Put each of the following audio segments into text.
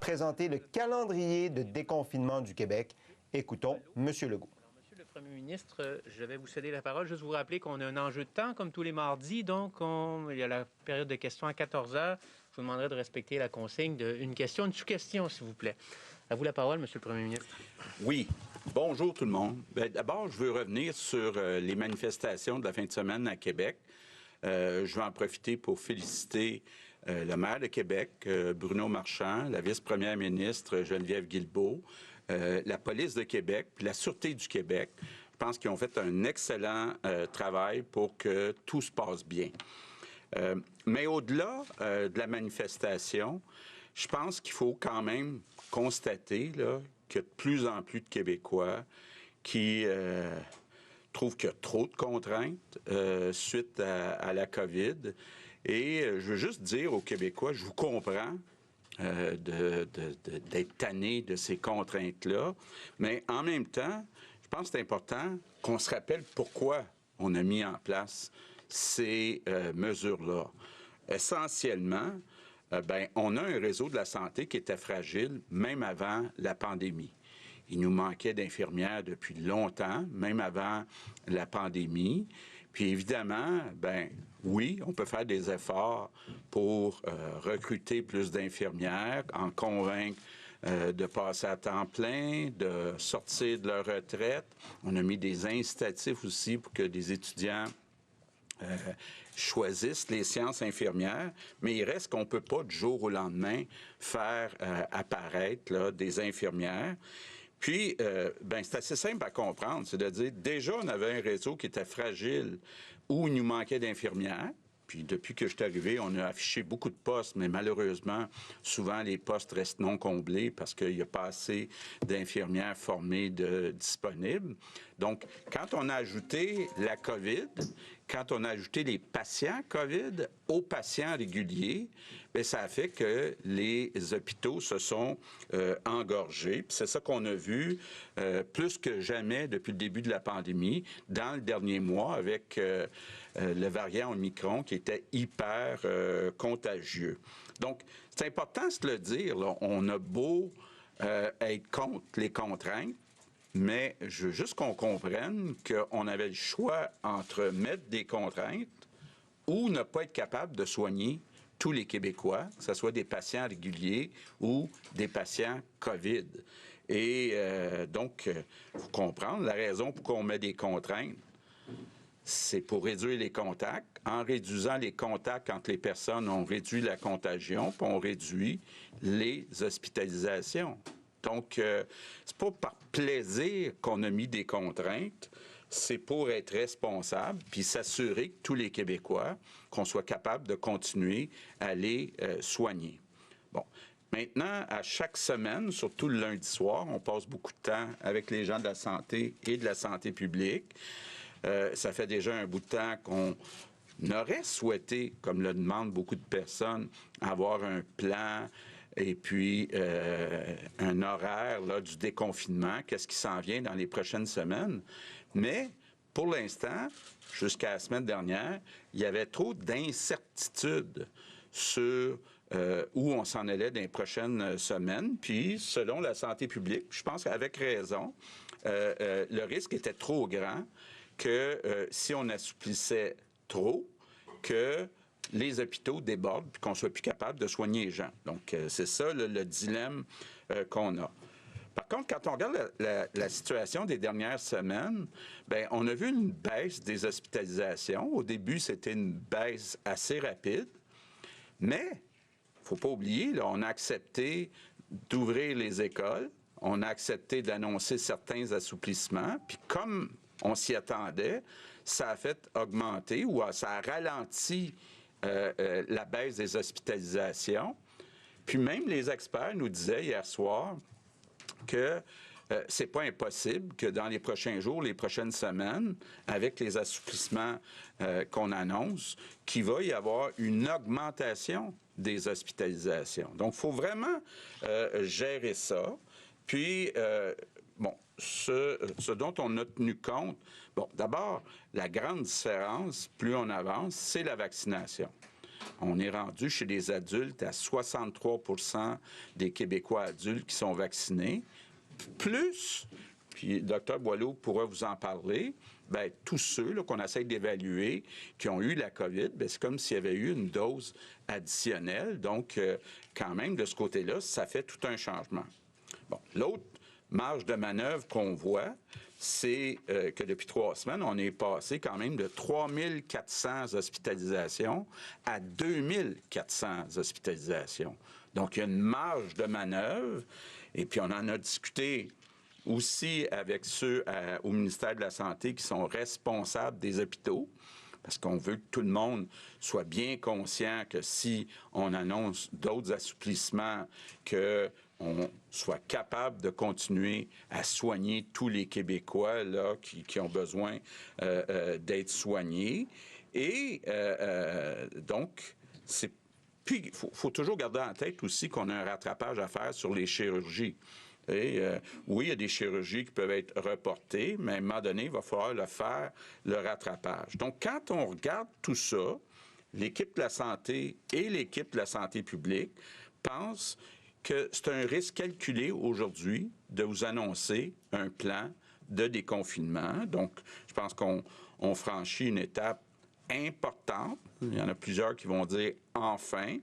présenter le calendrier de déconfinement du Québec. Écoutons M. Legault. Monsieur le Premier ministre, je vais vous céder la parole. Juste vous rappeler qu'on a un enjeu de temps, comme tous les mardis. Donc, il y a la période de questions à 14 heures. Je vous demanderai de respecter la consigne d'une question, une sous-question, s'il vous plaît. À vous la parole, Monsieur le Premier ministre. Oui. Bonjour tout le monde. D'abord, je veux revenir sur les manifestations de la fin de semaine à Québec. Je vais en profiter pour féliciter le maire de Québec, Bruno Marchand, la vice-première ministre Geneviève Guilbeault, la police de Québec, puis la Sûreté du Québec. Je pense qu'ils ont fait un excellent travail pour que tout se passe bien. Mais au-delà de la manifestation, je pense qu'il faut quand même constater là, qu'il y a de plus en plus de Québécois qui trouvent qu'il y a trop de contraintes suite à la COVID. Et je veux juste dire aux Québécois, je vous comprends d'être tanné de ces contraintes-là, mais en même temps, je pense que c'est important qu'on se rappelle pourquoi on a mis en place ces mesures-là. Essentiellement, on a un réseau de la santé qui était fragile même avant la pandémie. Il nous manquait d'infirmières depuis longtemps, même avant la pandémie. Puis évidemment, oui, on peut faire des efforts pour recruter plus d'infirmières, en convaincre de passer à temps plein, de sortir de leur retraite. On a mis des incitatifs aussi pour que des étudiants choisissent les sciences infirmières, mais il reste qu'on ne peut pas du jour au lendemain faire apparaître là, des infirmières. Puis, c'est assez simple à comprendre, c'est-à-dire, déjà, on avait un réseau qui était fragile, où il nous manquait d'infirmières. Puis, depuis que je suis arrivé, on a affiché beaucoup de postes, mais malheureusement, souvent, les postes restent non comblés parce qu'il n'y a pas assez d'infirmières formées disponibles. Donc, quand on a ajouté la COVID, quand on a ajouté les patients COVID aux patients réguliers, ça a fait que les hôpitaux se sont engorgés. Puis c'est ça qu'on a vu plus que jamais depuis le début de la pandémie, dans le dernier mois, avec le variant Omicron qui était hyper contagieux. Donc, c'est important de le dire, là, on a beau être contre les contraintes, mais je veux juste qu'on comprenne qu'on avait le choix entre mettre des contraintes ou ne pas être capable de soigner tous les Québécois, que ce soit des patients réguliers ou des patients COVID. Et donc, il faut comprendre la raison pour qu'on met des contraintes. C'est pour réduire les contacts. En réduisant les contacts entre les personnes, on réduit la contagion, puis on réduit les hospitalisations. Donc, c'est pas par plaisir qu'on a mis des contraintes, c'est pour être responsable puis s'assurer que tous les Québécois, qu'on soit capable de continuer à les soigner. Bon. Maintenant, à chaque semaine, surtout le lundi soir, on passe beaucoup de temps avec les gens de la santé et de la santé publique. Ça fait déjà un bout de temps qu'on aurait souhaité, comme le demandent beaucoup de personnes, avoir un plan et puis un horaire là, du déconfinement, qu'est-ce qui s'en vient dans les prochaines semaines. Mais pour l'instant, jusqu'à la semaine dernière, il y avait trop d'incertitudes sur où on s'en allait dans les prochaines semaines. Puis, selon la santé publique, je pense qu'avec raison, le risque était trop grand que si on assouplissait trop, que les hôpitaux débordent puis qu'on soit plus capable de soigner les gens. Donc, c'est ça le dilemme qu'on a. Par contre, quand on regarde la situation des dernières semaines, on a vu une baisse des hospitalisations. Au début, c'était une baisse assez rapide, mais il ne faut pas oublier, là, on a accepté d'ouvrir les écoles, on a accepté d'annoncer certains assouplissements, puis comme on s'y attendait, ça a fait augmenter ou ça a ralenti la baisse des hospitalisations. Puis même les experts nous disaient hier soir que c'est pas impossible que dans les prochains jours, les prochaines semaines, avec les assouplissements qu'on annonce, qu'il va y avoir une augmentation des hospitalisations. Donc, il faut vraiment gérer ça. Puis, ce dont on a tenu compte, d'abord, la grande différence, plus on avance, c'est la vaccination. on est rendu chez les adultes à 63 % des Québécois adultes qui sont vaccinés, plus, puis le Dr Boileau pourra vous en parler, bien, tous ceux là, qu'on essaie d'évaluer qui ont eu la COVID, bien, c'est comme s'il y avait eu une dose additionnelle. Donc, quand même, de ce côté-là, ça fait tout un changement. Bon, l'autre marge de manœuvre qu'on voit, c'est que depuis 3 semaines, on est passé quand même de 3 400 hospitalisations à 2 400 hospitalisations. Donc, il y a une marge de manœuvre, et puis on en a discuté aussi avec ceux au ministère de la Santé qui sont responsables des hôpitaux, parce qu'on veut que tout le monde soit bien conscient que si on annonce d'autres assouplissements, qu'on soit capable de continuer à soigner tous les Québécois là, qui ont besoin d'être soignés. Et donc, c'est... Puis, il faut toujours garder en tête aussi qu'on a un rattrapage à faire sur les chirurgies. Et, oui, il y a des chirurgies qui peuvent être reportées, mais à un moment donné, il va falloir le faire, le rattrapage. Donc, quand on regarde tout ça, l'équipe de la santé et l'équipe de la santé publique pensent que c'est un risque calculé aujourd'hui de vous annoncer un plan de déconfinement. Donc, je pense qu'on franchit une étape importante. Il y en a plusieurs qui vont dire « enfin ».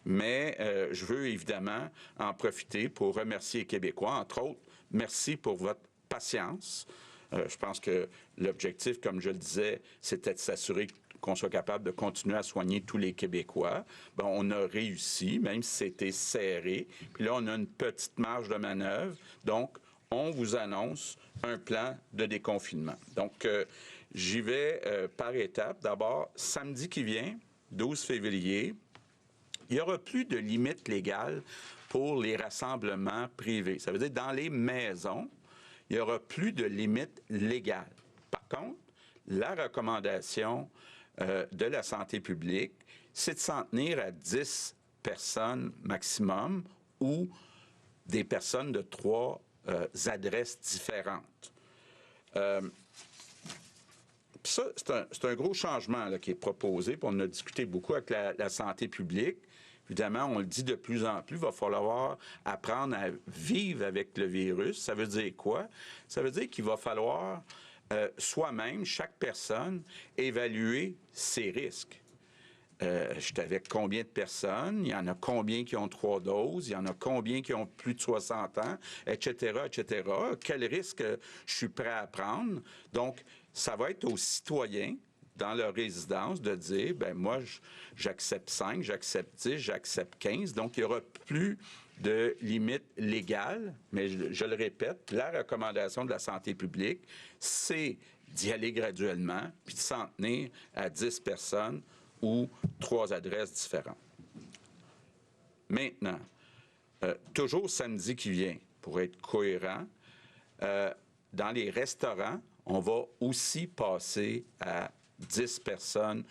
Mais je veux évidemment en profiter pour remercier les Québécois. Entre autres, merci pour votre patience. Je pense que l'objectif, comme je le disais, c'était de s'assurer qu'on soit capable de continuer à soigner tous les Québécois. Bon, on a réussi, même si c'était serré. Puis là, on a une petite marge de manœuvre. Donc, on vous annonce un plan de déconfinement. Donc, j'y vais par étapes. D'abord, samedi qui vient, 12 février, il n'y aura plus de limite légale pour les rassemblements privés. Ça veut dire dans les maisons, il n'y aura plus de limite légale. Par contre, la recommandation de la santé publique, c'est de s'en tenir à 10 personnes maximum ou des personnes de 3 adresses différentes. Ça, c'est un gros changement là, qui est proposé. Puis on a discuté beaucoup avec la santé publique. Évidemment, on le dit de plus en plus, il va falloir apprendre à vivre avec le virus. Ça veut dire quoi? Ça veut dire qu'il va falloir soi-même, chaque personne, évaluer ses risques. J'étais avec combien de personnes? Il y en a combien qui ont 3 doses? Il y en a combien qui ont plus de 60 ans? Etc., etc. Quel risque je suis prêt à prendre? Donc, ça va être aux citoyens dans leur résidence de dire, ben moi, j'accepte 5, j'accepte 10, j'accepte 15. Donc, il n'y aura plus de limite légale, mais je le répète, la recommandation de la santé publique, c'est d'y aller graduellement, puis de s'en tenir à 10 personnes ou 3 adresses différentes. Maintenant, toujours samedi qui vient, pour être cohérent, dans les restaurants, on va aussi passer à 10 personnes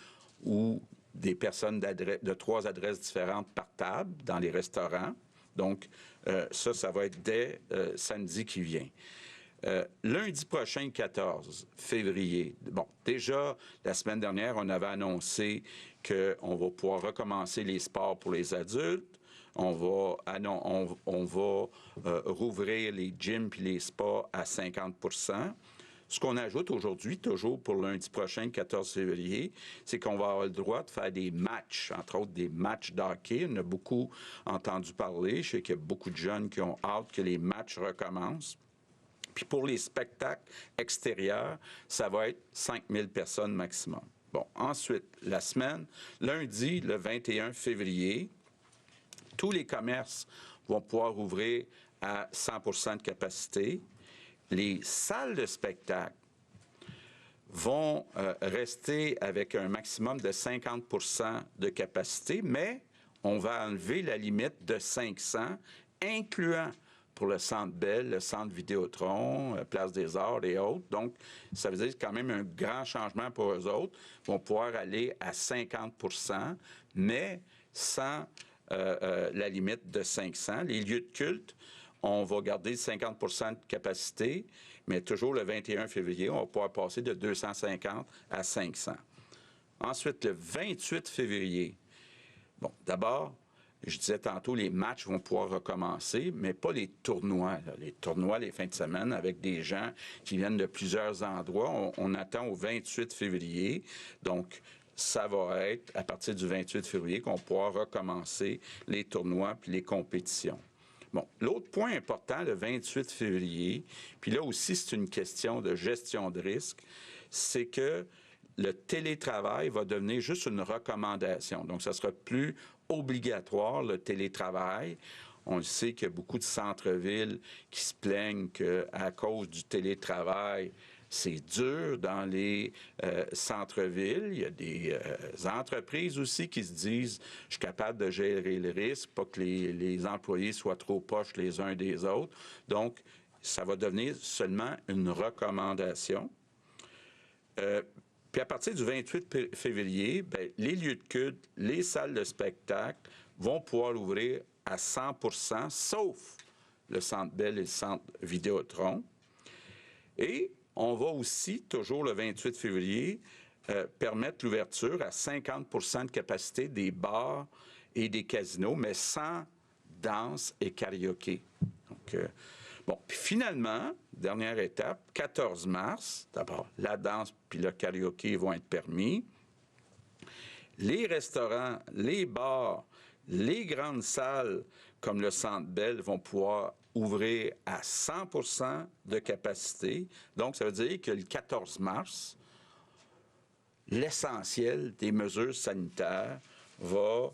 ou des personnes de 3 adresses différentes par table dans les restaurants. Donc, ça va être dès samedi qui vient. Lundi prochain, 14 février, bon, déjà, la semaine dernière, on avait annoncé qu'on va pouvoir recommencer les sports pour les adultes. On va rouvrir les gyms et les spas à 50 %. Ce qu'on ajoute aujourd'hui, toujours pour lundi prochain, 14 février, c'est qu'on va avoir le droit de faire des matchs, entre autres des matchs d'hockey. On a beaucoup entendu parler. Je sais qu'il y a beaucoup de jeunes qui ont hâte que les matchs recommencent. Puis pour les spectacles extérieurs, ça va être 5 000 personnes maximum. Bon, ensuite, la semaine, lundi, le 21 février, tous les commerces vont pouvoir ouvrir à 100 % de capacité. Les salles de spectacle vont rester avec un maximum de 50 % de capacité, mais on va enlever la limite de 500, incluant pour le Centre Bell, le Centre Vidéotron, Place des Arts et autres. Donc, ça veut dire quand même un grand changement pour eux autres. Ils vont pouvoir aller à 50 %, mais sans la limite de 500. Les lieux de culte, on va garder 50 % de capacité, mais toujours le 21 février, on va pouvoir passer de 250 à 500. Ensuite, le 28 février, Bon, d'abord, je disais tantôt, les matchs vont pouvoir recommencer, mais pas les tournois. Là. Les tournois, les fins de semaine, avec des gens qui viennent de plusieurs endroits. On attend au 28 février. Donc, ça va être à partir du 28 février qu'on pourra recommencer les tournois puis les compétitions. Bon, l'autre point important, le 28 février, puis là aussi, c'est une question de gestion de risque, c'est que le télétravail va devenir juste une recommandation. Donc, ça sera plus obligatoire, le télétravail. On le sait qu'il y a beaucoup de centres-villes qui se plaignent qu'à cause du télétravail, c'est dur dans les centres-villes. Il y a des entreprises aussi qui se disent « je suis capable de gérer le risque, pas que les employés soient trop proches les uns des autres ». Donc, ça va devenir seulement une recommandation. Puis à partir du 28 février, bien, les lieux de culte, les salles de spectacle vont pouvoir ouvrir à 100%, sauf le Centre Bell et le Centre Vidéotron. Et on va aussi, toujours le 28 février, permettre l'ouverture à 50% de capacité des bars et des casinos, mais sans danse et karaoké. Donc, bon, puis finalement, dernière étape, 14 mars, d'abord, la danse puis le karaoké vont être permis. Les restaurants, les bars, les grandes salles comme le Centre Bell vont pouvoir ouvrir à 100% de capacité. Donc, ça veut dire que le 14 mars, l'essentiel des mesures sanitaires va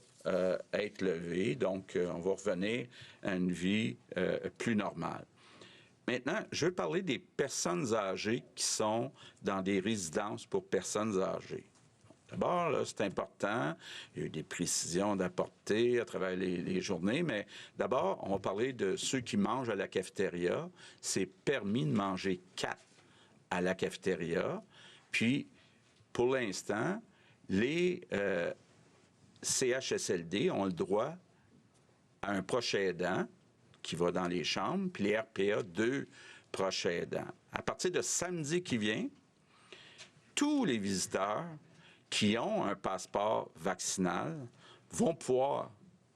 être levé. Donc, on va revenir à une vie plus normale. Maintenant, je veux parler des personnes âgées qui sont dans des résidences pour personnes âgées. D'abord, là, c'est important. Il y a eu des précisions d'apporter à travers les journées, mais d'abord, on va parler de ceux qui mangent à la cafétéria. C'est permis de manger 4 à la cafétéria. Puis, pour l'instant, les CHSLD ont le droit à un proche aidant qui va dans les chambres, puis les RPA, 2 proches aidants. À partir de samedi qui vient, tous les visiteurs qui ont un passeport vaccinal vont pouvoir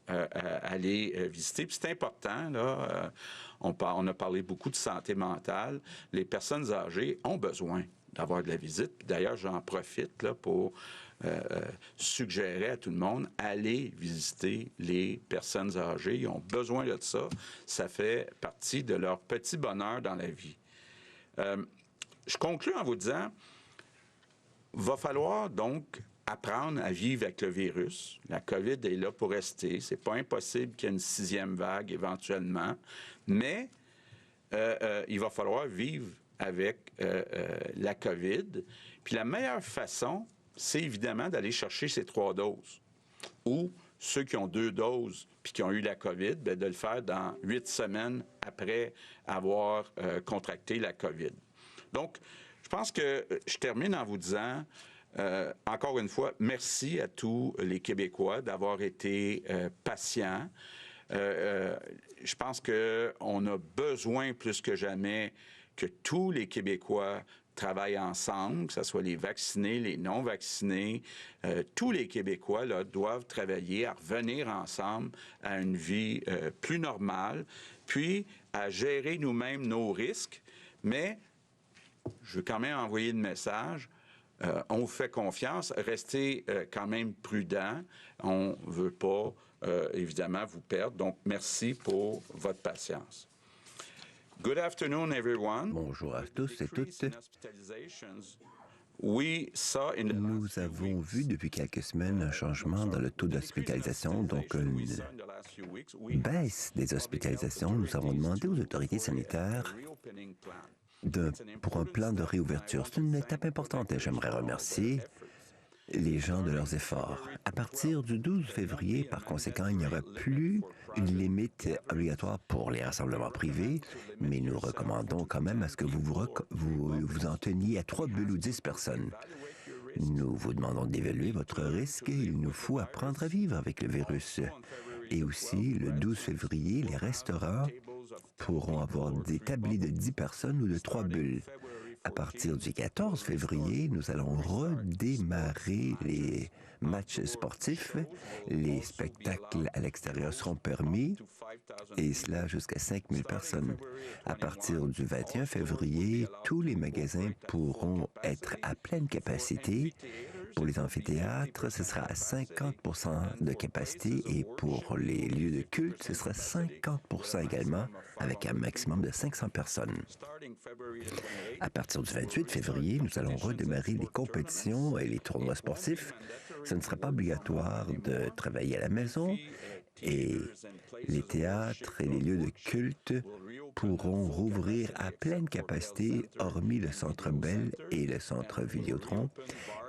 aller visiter. Puis c'est important, là, on a parlé beaucoup de santé mentale. Les personnes âgées ont besoin d'avoir de la visite. Puis d'ailleurs, j'en profite là, pour suggérer à tout le monde, allez visiter les personnes âgées. Ils ont besoin de ça. Ça fait partie de leur petit bonheur dans la vie. Je conclue en vous disant, va falloir donc apprendre à vivre avec le virus. La COVID est là pour rester. C'est pas impossible qu'il y ait une 6e vague éventuellement, mais il va falloir vivre avec la COVID. Puis la meilleure façon, c'est évidemment d'aller chercher ces 3 doses. Ou ceux qui ont 2 doses puis qui ont eu la COVID, bien, de le faire dans 8 semaines après avoir contracté la COVID. Donc, je pense que je termine en vous disant, encore une fois, merci à tous les Québécois d'avoir été patients. Je pense qu'on a besoin plus que jamais que tous les Québécois travaillent ensemble, que ce soit les vaccinés, les non-vaccinés. Tous les Québécois là, doivent travailler à revenir ensemble à une vie plus normale, puis à gérer nous-mêmes nos risques. Mais je veux quand même envoyer le message. On vous fait confiance. Restez quand même prudents. On ne veut pas, évidemment, vous perdre. Donc, merci pour votre patience. Good afternoon, everyone. Bonjour à tous et toutes. Nous avons vu depuis quelques semaines un changement dans le taux d'hospitalisation, donc une baisse des hospitalisations. Nous avons demandé aux autorités sanitaires pour un plan de réouverture. C'est une étape importante et j'aimerais remercier les gens de leurs efforts. À partir du 12 février, par conséquent, il n'y aura plus une limite obligatoire pour les rassemblements privés, mais nous recommandons quand même à ce que vous en teniez à 3 bulles ou 10 personnes. Nous vous demandons d'évaluer votre risque et il nous faut apprendre à vivre avec le virus. Et aussi, le 12 février, les restaurants pourront avoir des tabliers de 10 personnes ou de 3 bulles. À partir du 14 février, nous allons redémarrer les matchs sportifs. Les spectacles à l'extérieur seront permis, et cela jusqu'à 5 000 personnes. À partir du 21 février, tous les magasins pourront être à pleine capacité. Pour les amphithéâtres, ce sera à 50 % de capacité, et pour les lieux de culte, ce sera 50 % également, avec un maximum de 500 personnes. À partir du 28 février, nous allons redémarrer les compétitions et les tournois sportifs. Ce ne sera pas obligatoire de travailler à la maison, et les théâtres et les lieux de culte pourront rouvrir à pleine capacité, hormis le Centre Bell et le Centre Vidéotron.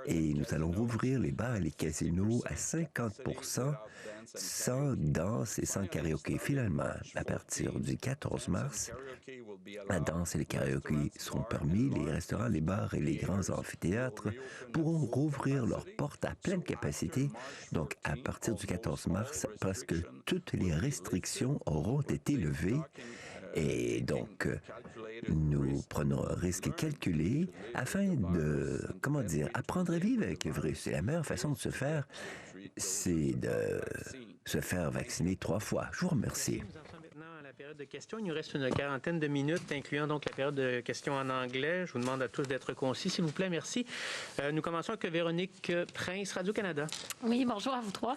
Et nous allons rouvrir les bars et les casinos à 50 % sans danse et sans karaoké. Finalement, à partir du 14 mars, la danse et le karaoké seront permis. Les restaurants, les bars et les grands amphithéâtres pourront rouvrir leurs portes à pleine capacité. Donc, à partir du 14 mars, presque toutes les restrictions auront été levées. Et donc, nous prenons un risque calculé afin de, apprendre à vivre avec le virus. Et la meilleure façon de se faire, c'est de se faire vacciner 3 fois. Je vous remercie. Nous en sommes maintenant à la période de questions. Il nous reste une quarantaine de minutes, incluant donc la période de questions en anglais. Je vous demande à tous d'être concis, s'il vous plaît. Merci. Nous commençons avec Véronique Prince, Radio-Canada. Oui, bonjour à vous trois.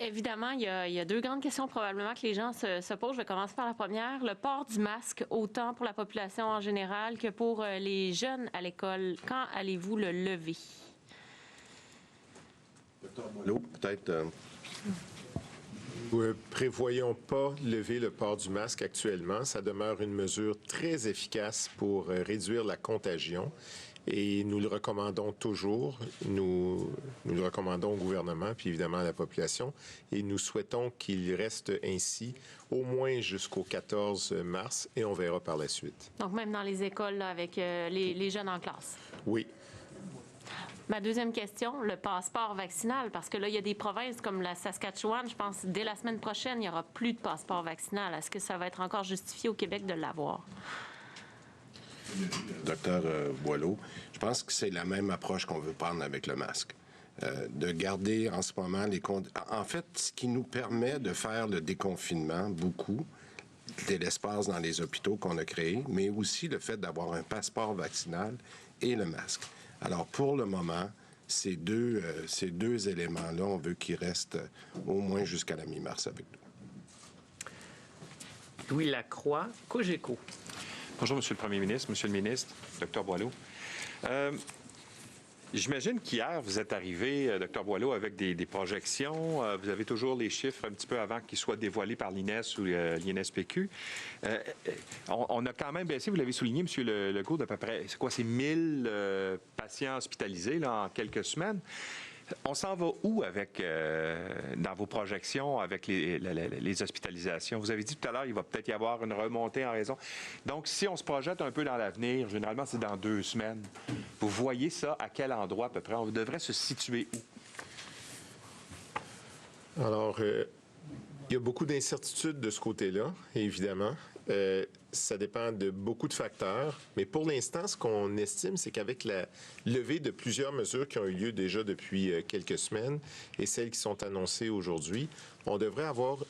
Évidemment, il y a 2 grandes questions probablement que les gens se posent. Je vais commencer par la première. Le port du masque, autant pour la population en général que pour les jeunes à l'école. Quand allez-vous le lever? Dr. Boileau, peut-être... Nous ne prévoyons pas lever le port du masque actuellement. Ça demeure une mesure très efficace pour réduire la contagion. Et nous le recommandons toujours. Nous le recommandons au gouvernement, puis évidemment à la population. Et nous souhaitons qu'il reste ainsi au moins jusqu'au 14 mars, et on verra par la suite. Donc même dans les écoles, là, avec les jeunes en classe? Oui. Ma deuxième question, le passeport vaccinal, parce que là, il y a des provinces comme la Saskatchewan, je pense, dès la semaine prochaine, il n'y aura plus de passeport vaccinal. Est-ce que ça va être encore justifié au Québec de l'avoir? Docteur Boileau, je pense que c'est la même approche qu'on veut prendre avec le masque. De garder en ce moment les... En fait, ce qui nous permet de faire le déconfinement, beaucoup, c'est l'espace dans les hôpitaux qu'on a créé, mais aussi le fait d'avoir un passeport vaccinal et le masque. Alors, pour le moment, ces deux éléments-là, on veut qu'ils restent au moins jusqu'à la mi-mars avec nous. Louis Lacroix, Cogeco. Bonjour, Monsieur le Premier ministre, Monsieur le ministre, Dr. Boileau. J'imagine qu'hier, vous êtes arrivé, Dr. Boileau, avec des projections. Vous avez toujours les chiffres un petit peu avant qu'ils soient dévoilés par l'INES ou l'INSPQ. On a quand même baissé, vous l'avez souligné, M. Legault, d'à peu près, c'est 1000 patients hospitalisés là, en quelques semaines. On s'en va où avec, dans vos projections avec les hospitalisations? Vous avez dit tout à l'heure, il va peut-être y avoir une remontée en raison. Donc, si on se projette un peu dans l'avenir, généralement, c'est dans 2 semaines. Vous voyez ça à quel endroit à peu près? On devrait se situer où? Alors, il y a beaucoup d'incertitudes de ce côté-là, évidemment. Ça dépend de beaucoup de facteurs, mais pour l'instant, ce qu'on estime, c'est qu'avec la levée de plusieurs mesures qui ont eu lieu déjà depuis quelques semaines et celles qui sont annoncées aujourd'hui, on devrait avoir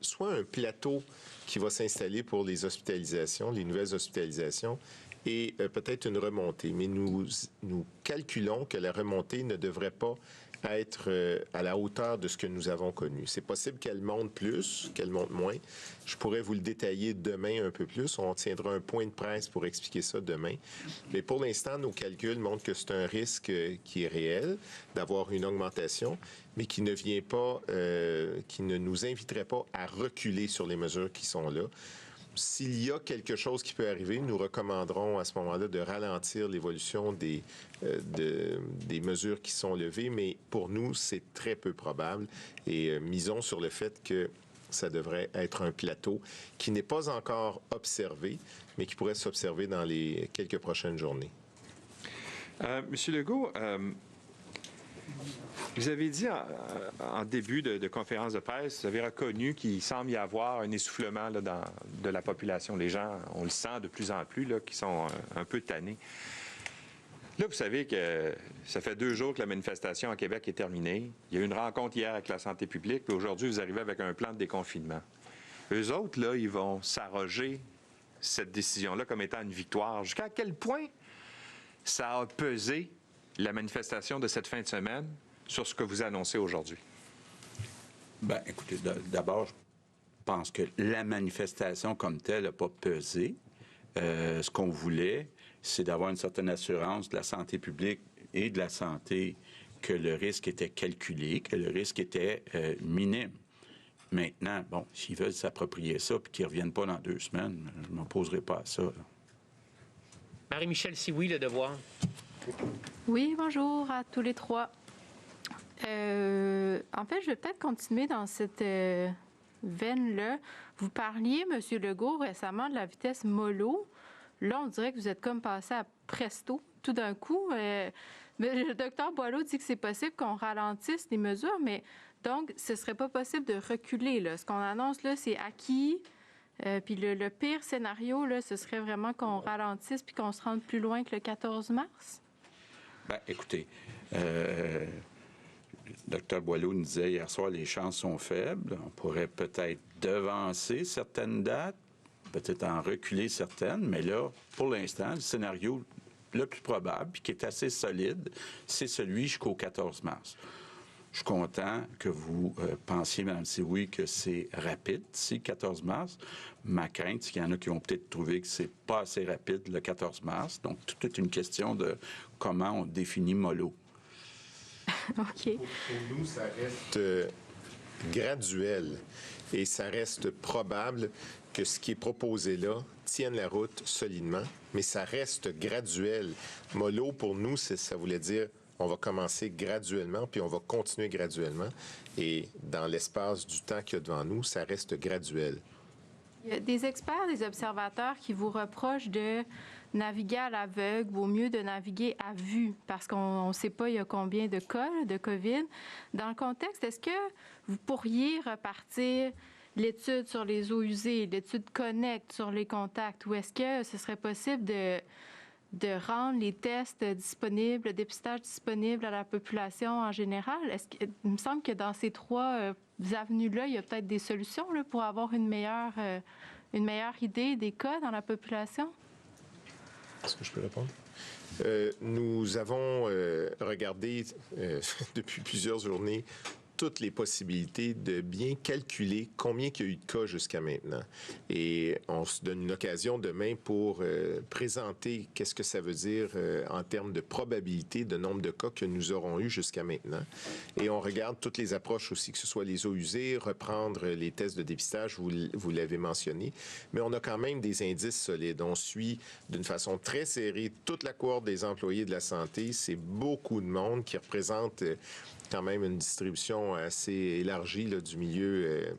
soit un plateau qui va s'installer pour les hospitalisations, les nouvelles hospitalisations, et peut-être une remontée. Mais nous calculons que la remontée ne devrait pas être à la hauteur de ce que nous avons connu. C'est possible qu'elle monte plus, qu'elle monte moins. Je pourrais vous le détailler demain un peu plus. On tiendra un point de presse pour expliquer ça demain. Mais pour l'instant, nos calculs montrent que c'est un risque qui est réel d'avoir une augmentation, mais qui ne vient pas, qui ne nous inviterait pas à reculer sur les mesures qui sont là. S'il y a quelque chose qui peut arriver, nous recommanderons à ce moment-là de ralentir l'évolution des mesures qui sont levées, mais pour nous, c'est très peu probable. Et misons sur le fait que ça devrait être un plateau qui n'est pas encore observé, mais qui pourrait s'observer dans les quelques prochaines journées. Monsieur Legault, Vous avez dit en début de conférence de presse, vous avez reconnu qu'il semble y avoir un essoufflement là, de la population. Les gens, on le sent de plus en plus, là, qui sont un peu tannés. Là, vous savez que ça fait 2 jours que la manifestation à Québec est terminée. Il y a eu une rencontre hier avec la santé publique, puis aujourd'hui, vous arrivez avec un plan de déconfinement. Eux autres, là, ils vont s'arroger cette décision-là comme étant une victoire. Jusqu'à quel point ça a pesé la manifestation de cette fin de semaine sur ce que vous annoncez aujourd'hui? Bien, écoutez, d'abord, je pense que la manifestation comme telle n'a pas pesé. Ce qu'on voulait, c'est d'avoir une certaine assurance de la santé publique et de la santé que le risque était calculé, que le risque était minime. Maintenant, bon, s'ils veulent s'approprier ça et qu'ils ne reviennent pas dans 2 semaines, je ne m'opposerai pas à ça. Là. Marie-Michel Sioui, Le Devoir. Oui, bonjour à tous les 3. En fait, je vais peut-être continuer dans cette veine-là. Vous parliez, M. Legault, récemment de la vitesse mollo. Là, on dirait que vous êtes comme passé à presto tout d'un coup. Mais le docteur Boileau dit que c'est possible qu'on ralentisse les mesures, mais donc, ce ne serait pas possible de reculer. Là. Ce qu'on annonce, là, c'est acquis. Puis le pire scénario, là, ce serait vraiment qu'on ralentisse puis qu'on se rende plus loin que le 14 mars? Bien, écoutez, Dr Boileau nous disait hier soir, les chances sont faibles. On pourrait peut-être devancer certaines dates, peut-être en reculer certaines, mais là, pour l'instant, le scénario le plus probable, puis qui est assez solide, c'est celui jusqu'au 14 mars. Je suis content que vous pensiez, Mme Sioui, que c'est rapide, c'est 14 mars. Ma crainte, c'est qu'il y en a qui vont peut-être trouver que c'est pas assez rapide le 14 mars. Donc, tout est une question de comment on définit mollo. OK. Pour nous, ça reste graduel et ça reste probable que ce qui est proposé là tienne la route solidement, mais ça reste graduel. Mollo, pour nous, ça voulait dire on va commencer graduellement, puis on va continuer graduellement. Et dans l'espace du temps qu'il y a devant nous, ça reste graduel. Il y a des experts, des observateurs qui vous reprochent de naviguer à l'aveugle, vaut mieux de naviguer à vue, parce qu'on ne sait pas il y a combien de cas de COVID. Dans le contexte, est-ce que vous pourriez repartir l'étude sur les eaux usées, l'étude Connect sur les contacts, ou est-ce que ce serait possible de rendre les tests disponibles, le dépistage disponible à la population en général? Il me semble que dans ces 3 avenues-là, il y a peut-être des solutions là, pour avoir une meilleure idée des cas dans la population? Est-ce que je peux répondre? Nous avons regardé depuis plusieurs journées toutes les possibilités de bien calculer combien il y a eu de cas jusqu'à maintenant. Et on se donne une occasion demain pour présenter qu'est-ce que ça veut dire en termes de probabilité de nombre de cas que nous aurons eu jusqu'à maintenant. Et on regarde toutes les approches aussi, que ce soit les eaux usées, reprendre les tests de dépistage, vous l'avez mentionné. Mais on a quand même des indices solides. On suit d'une façon très serrée toute la cohorte des employés de la santé. C'est beaucoup de monde qui représente quand même une distribution assez élargie là, du milieu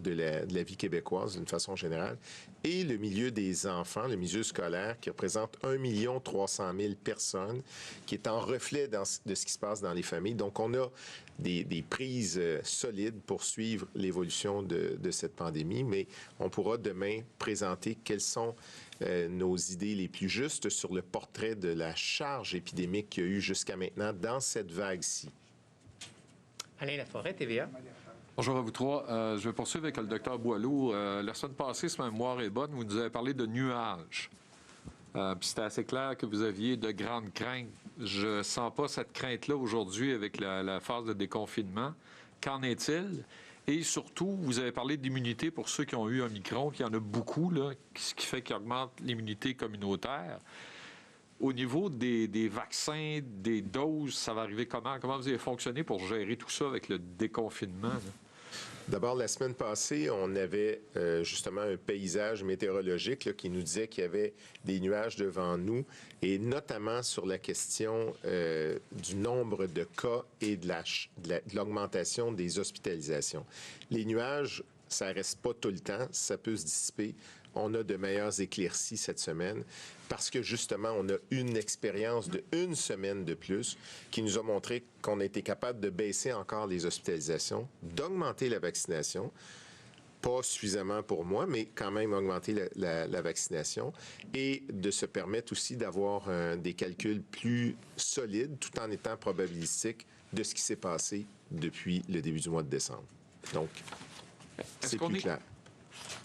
de la vie québécoise d'une façon générale, et le milieu des enfants, le milieu scolaire, qui représente 1 300 000 personnes, qui est en reflet de ce qui se passe dans les familles. Donc, on a des prises solides pour suivre l'évolution de cette pandémie, mais on pourra demain présenter quelles sont nos idées les plus justes sur le portrait de la charge épidémique qu'il y a eu jusqu'à maintenant dans cette vague-ci. Alain Laforêt, TVA. Bonjour à vous 3. Je vais poursuivre avec le docteur Boileau. La semaine passée, si ma mémoire est bonne, vous nous avez parlé de nuages. Puis c'était assez clair que vous aviez de grandes craintes. Je sens pas cette crainte-là aujourd'hui avec la phase de déconfinement. Qu'en est-il? Et surtout, vous avez parlé d'immunité pour ceux qui ont eu Omicron, qu'il y en a beaucoup, là, ce qui fait qu'ils augmentent l'immunité communautaire. Au niveau des vaccins, des doses, ça va arriver comment? Comment vous avez fonctionné pour gérer tout ça avec le déconfinement? Là? D'abord, la semaine passée, on avait justement un paysage météorologique là, qui nous disait qu'il y avait des nuages devant nous, et notamment sur la question du nombre de cas et de l'augmentation des hospitalisations. Les nuages, ça ne reste pas tout le temps, ça peut se dissiper. on a de meilleures éclaircies cette semaine parce que justement, on a une expérience de une semaine de plus qui nous a montré qu'on a été capable de baisser encore les hospitalisations, d'augmenter la vaccination. Pas suffisamment pour moi, mais quand même augmenter la vaccination et de se permettre aussi d'avoir des calculs plus solides tout en étant probabilistique de ce qui s'est passé depuis le début du mois de décembre. Donc, c'est plus clair.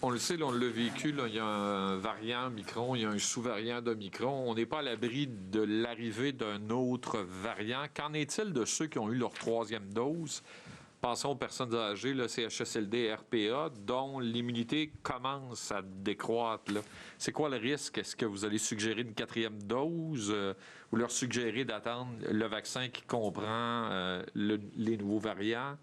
On le sait, là, on l'a vécu, là, il y a un variant Omicron, il y a un sous-variant d'Omicron. On n'est pas à l'abri de l'arrivée d'un autre variant. Qu'en est-il de ceux qui ont eu leur 3e dose? Pensons aux personnes âgées, le CHSLD, RPA, dont l'immunité commence à décroître. Là. C'est quoi le risque? Est-ce que vous allez suggérer une 4e dose ou leur suggérer d'attendre le vaccin qui comprend les nouveaux variants?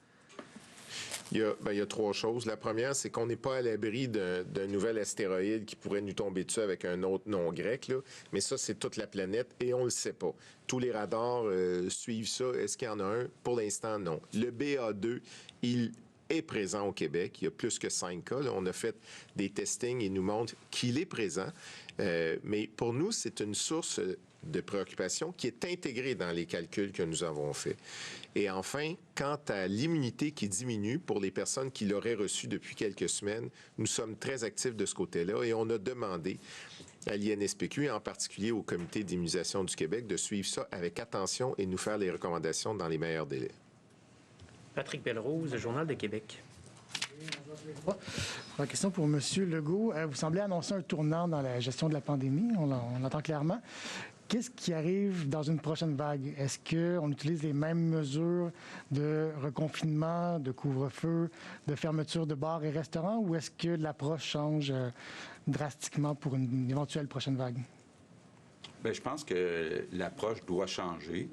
Il y a 3 choses. La première, c'est qu'on n'est pas à l'abri d'un nouvel astéroïde qui pourrait nous tomber dessus avec un autre nom grec, là. Mais ça, c'est toute la planète et on ne le sait pas. Tous les radars suivent ça. Est-ce qu'il y en a un? Pour l'instant, non. Le BA2, il est présent au Québec. Il y a plus que 5 cas. Là. On a fait des testings et nous montre qu'il est présent. Mais pour nous, c'est une source de préoccupation qui est intégrée dans les calculs que nous avons faits. Et enfin, quant à l'immunité qui diminue pour les personnes qui l'auraient reçue depuis quelques semaines, nous sommes très actifs de ce côté-là et on a demandé à l'INSPQ, et en particulier au Comité d'immunisation du Québec, de suivre ça avec attention et nous faire les recommandations dans les meilleurs délais. Patrick Belrose, Journal de Québec. La question pour M. Legault. Vous semblez annoncer un tournant dans la gestion de la pandémie, on l'entend clairement. Qu'est-ce qui arrive dans une prochaine vague? Est-ce qu'on utilise les mêmes mesures de reconfinement, de couvre-feu, de fermeture de bars et restaurants, ou est-ce que l'approche change drastiquement pour une éventuelle prochaine vague? Bien, je pense que l'approche doit changer.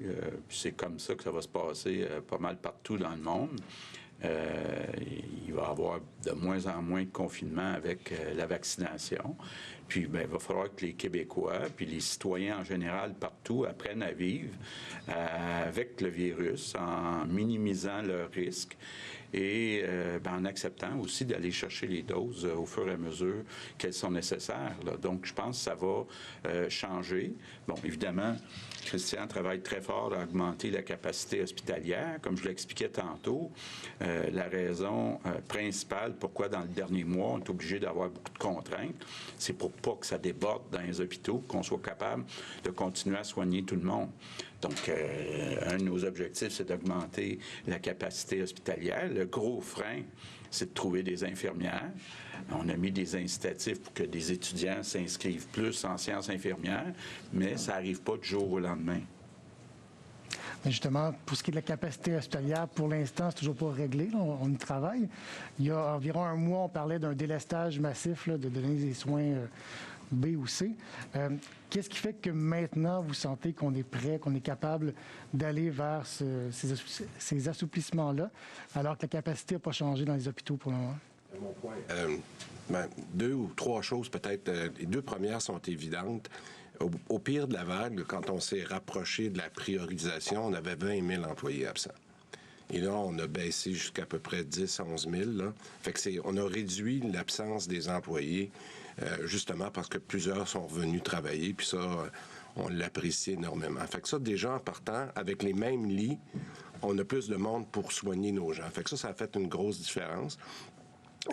Puis c'est comme ça que ça va se passer pas mal partout dans le monde. Il va y avoir de moins en moins de confinement avec la vaccination. Puis, bien, il va falloir que les Québécois, puis les citoyens en général partout, apprennent à vivre avec le virus en minimisant leurs risques et en acceptant aussi d'aller chercher les doses au fur et à mesure qu'elles sont nécessaires. Là. Donc, je pense que ça va changer. Bon, évidemment, Christian travaille très fort à augmenter la capacité hospitalière. Comme je l'expliquais tantôt, la raison principale pourquoi dans le dernier mois, on est obligé d'avoir beaucoup de contraintes, c'est pour pas que ça déborde dans les hôpitaux, qu'on soit capable de continuer à soigner tout le monde. Donc, un de nos objectifs, c'est d'augmenter la capacité hospitalière. Le gros frein, c'est de trouver des infirmières. On a mis des incitatifs pour que des étudiants s'inscrivent plus en sciences infirmières, mais ça n'arrive pas du jour au lendemain. Mais justement, pour ce qui est de la capacité hospitalière, pour l'instant, c'est toujours pas réglé. Là, on y travaille. Il y a environ un mois, on parlait d'un délestage massif là, de donner des soins B ou C. Qu'est-ce qui fait que maintenant, vous sentez qu'on est prêt, qu'on est capable d'aller vers ces assouplissements-là, alors que la capacité n'a pas changé dans les hôpitaux pour le moment? 2 ou 3 choses peut-être. Les 2 premières sont évidentes. Au pire de la vague, quand on s'est rapproché de la priorisation, on avait 20 000 employés absents. Et là, on a baissé jusqu'à à peu près 10 11 000. Là. Fait que on a réduit l'absence des employés justement parce que plusieurs sont revenus travailler. Puis ça, on l'apprécie énormément. Fait que ça, déjà en partant, avec les mêmes lits, on a plus de monde pour soigner nos gens. Fait que ça a fait une grosse différence.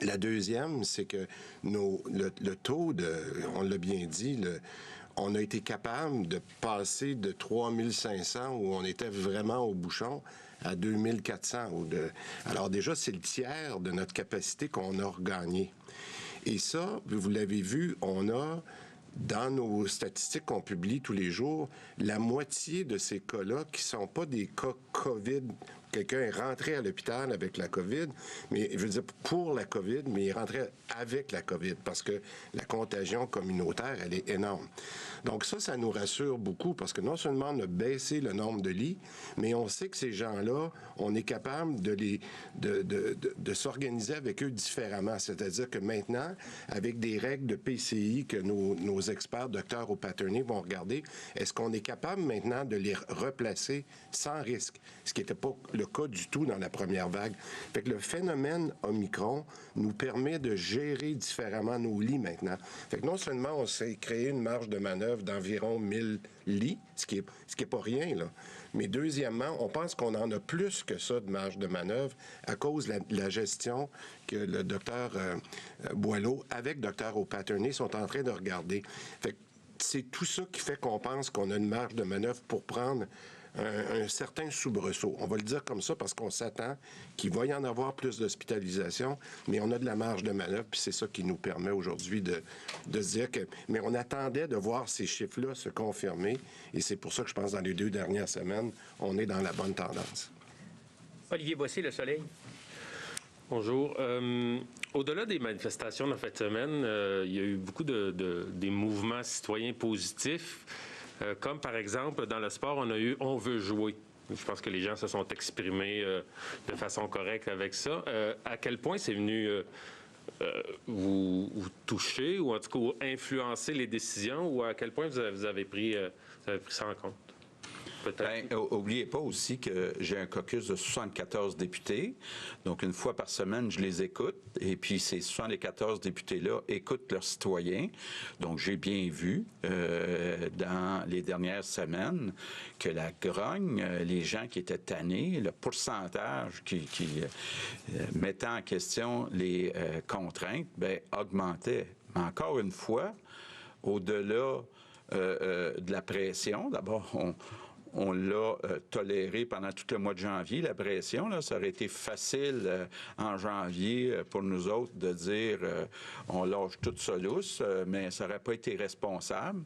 La deuxième, c'est que le taux on l'a bien dit, on a été capable de passer de 3 500 où on était vraiment au bouchon à 2 400. Alors déjà, c'est le tiers de notre capacité qu'on a regagné. Et ça, vous l'avez vu, on a, dans nos statistiques qu'on publie tous les jours, la moitié de ces cas-là qui ne sont pas des cas COVID. Quelqu'un est rentré à l'hôpital avec la COVID, mais je veux dire pour la COVID, mais il est rentré avec la COVID parce que la contagion communautaire, elle est énorme. Donc ça nous rassure beaucoup parce que non seulement on a baissé le nombre de lits, mais on sait que ces gens-là, on est capable de s'organiser avec eux différemment. C'est-à-dire que maintenant, avec des règles de PCI que nos experts, docteurs au Paterny, vont regarder, est-ce qu'on est capable maintenant de les replacer sans risque? Ce qui n'était pas le le cas du tout dans la première vague. Fait que le phénomène Omicron nous permet de gérer différemment nos lits maintenant. Fait que non seulement on s'est créé une marge de manœuvre d'environ 1000 lits, ce qui est pas rien, là. Mais deuxièmement, on pense qu'on en a plus que ça de marge de manœuvre à cause de la gestion que le docteur Boileau, avec docteur O'Patterney, sont en train de regarder. Fait que c'est tout ça qui fait qu'on pense qu'on a une marge de manœuvre pour prendre un certain soubresaut. On va le dire comme ça parce qu'on s'attend qu'il va y en avoir plus d'hospitalisation, mais on a de la marge de manœuvre, puis c'est ça qui nous permet aujourd'hui de se dire que... Mais on attendait de voir ces chiffres-là se confirmer, et c'est pour ça que je pense que dans les 2 dernières semaines, on est dans la bonne tendance. Olivier Bossé, Le Soleil. Bonjour. Au-delà des manifestations de la fin de semaine, il y a eu beaucoup des mouvements citoyens positifs. Comme par exemple, dans le sport, on a eu « On veut jouer ». Je pense que les gens se sont exprimés de façon correcte avec ça. À quel point c'est venu vous toucher ou en tout cas influencer les décisions ou à quel point vous avez pris ça en compte? N'oubliez pas aussi que j'ai un caucus de 74 députés. Donc, une fois par semaine, je les écoute. Et puis, ces 74 députés-là écoutent leurs citoyens. Donc, j'ai bien vu dans les dernières semaines que la grogne, les gens qui étaient tannés, le pourcentage qui mettait en question les contraintes, augmentait. Mais encore une fois, au-delà de la pression, d'abord, on l'a toléré pendant tout le mois de janvier, la pression. Là, ça aurait été facile en janvier pour nous autres de dire on lâche tout ça lousse, mais ça n'aurait pas été responsable.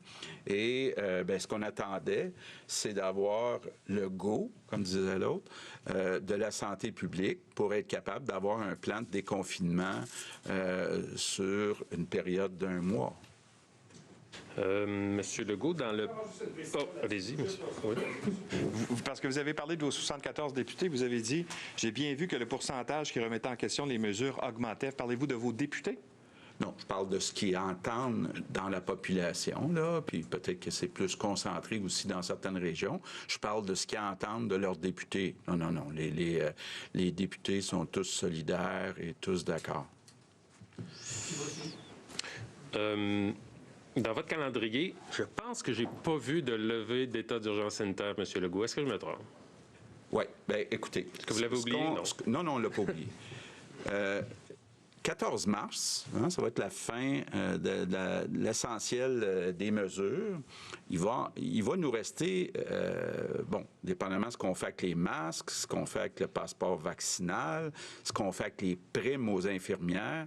Et ce qu'on attendait, c'est d'avoir le go, comme disait l'autre, de la santé publique pour être capable d'avoir un plan de déconfinement sur une période d'1 mois. Monsieur Legault, dans le... Oh, allez-y, monsieur. Oui. Parce que vous avez parlé de vos 74 députés, vous avez dit, j'ai bien vu que le pourcentage qui remettait en question les mesures augmentait. Parlez-vous de vos députés? Non, je parle de ce qu'ils entendent dans la population, là, puis peut-être que c'est plus concentré aussi dans certaines régions. Je parle de ce qu'ils entendent de leurs députés. Non. Les députés sont tous solidaires et tous d'accord. Dans votre calendrier, je pense que j'ai pas vu de levée d'état d'urgence sanitaire, M. Legault. Est-ce que je me trompe? Oui. Bien, écoutez... Est-ce que vous l'avez oublié? Non, on ne l'a pas oublié. 14 mars, ça va être la fin de l'essentiel des mesures. Il va nous rester, dépendamment de ce qu'on fait avec les masques, ce qu'on fait avec le passeport vaccinal, ce qu'on fait avec les primes aux infirmières,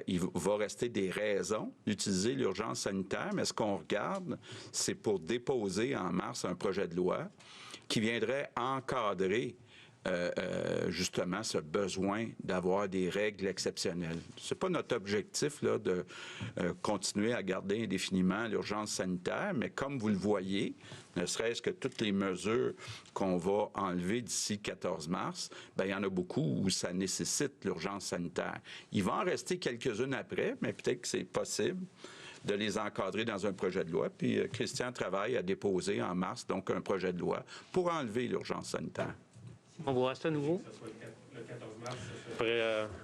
il va rester des raisons d'utiliser l'urgence sanitaire, mais ce qu'on regarde, c'est pour déposer en mars un projet de loi qui viendrait encadrer justement ce besoin d'avoir des règles exceptionnelles. C'est pas notre objectif là, de continuer à garder indéfiniment l'urgence sanitaire, mais comme vous le voyez, ne serait-ce que toutes les mesures qu'on va enlever d'ici 14 mars, il y en a beaucoup où ça nécessite l'urgence sanitaire. Il va en rester quelques-unes après, mais peut-être que c'est possible de les encadrer dans un projet de loi. Puis Christian travaille à déposer en mars donc un projet de loi pour enlever l'urgence sanitaire. On vous reste à nouveau? Le 14 mars, prêt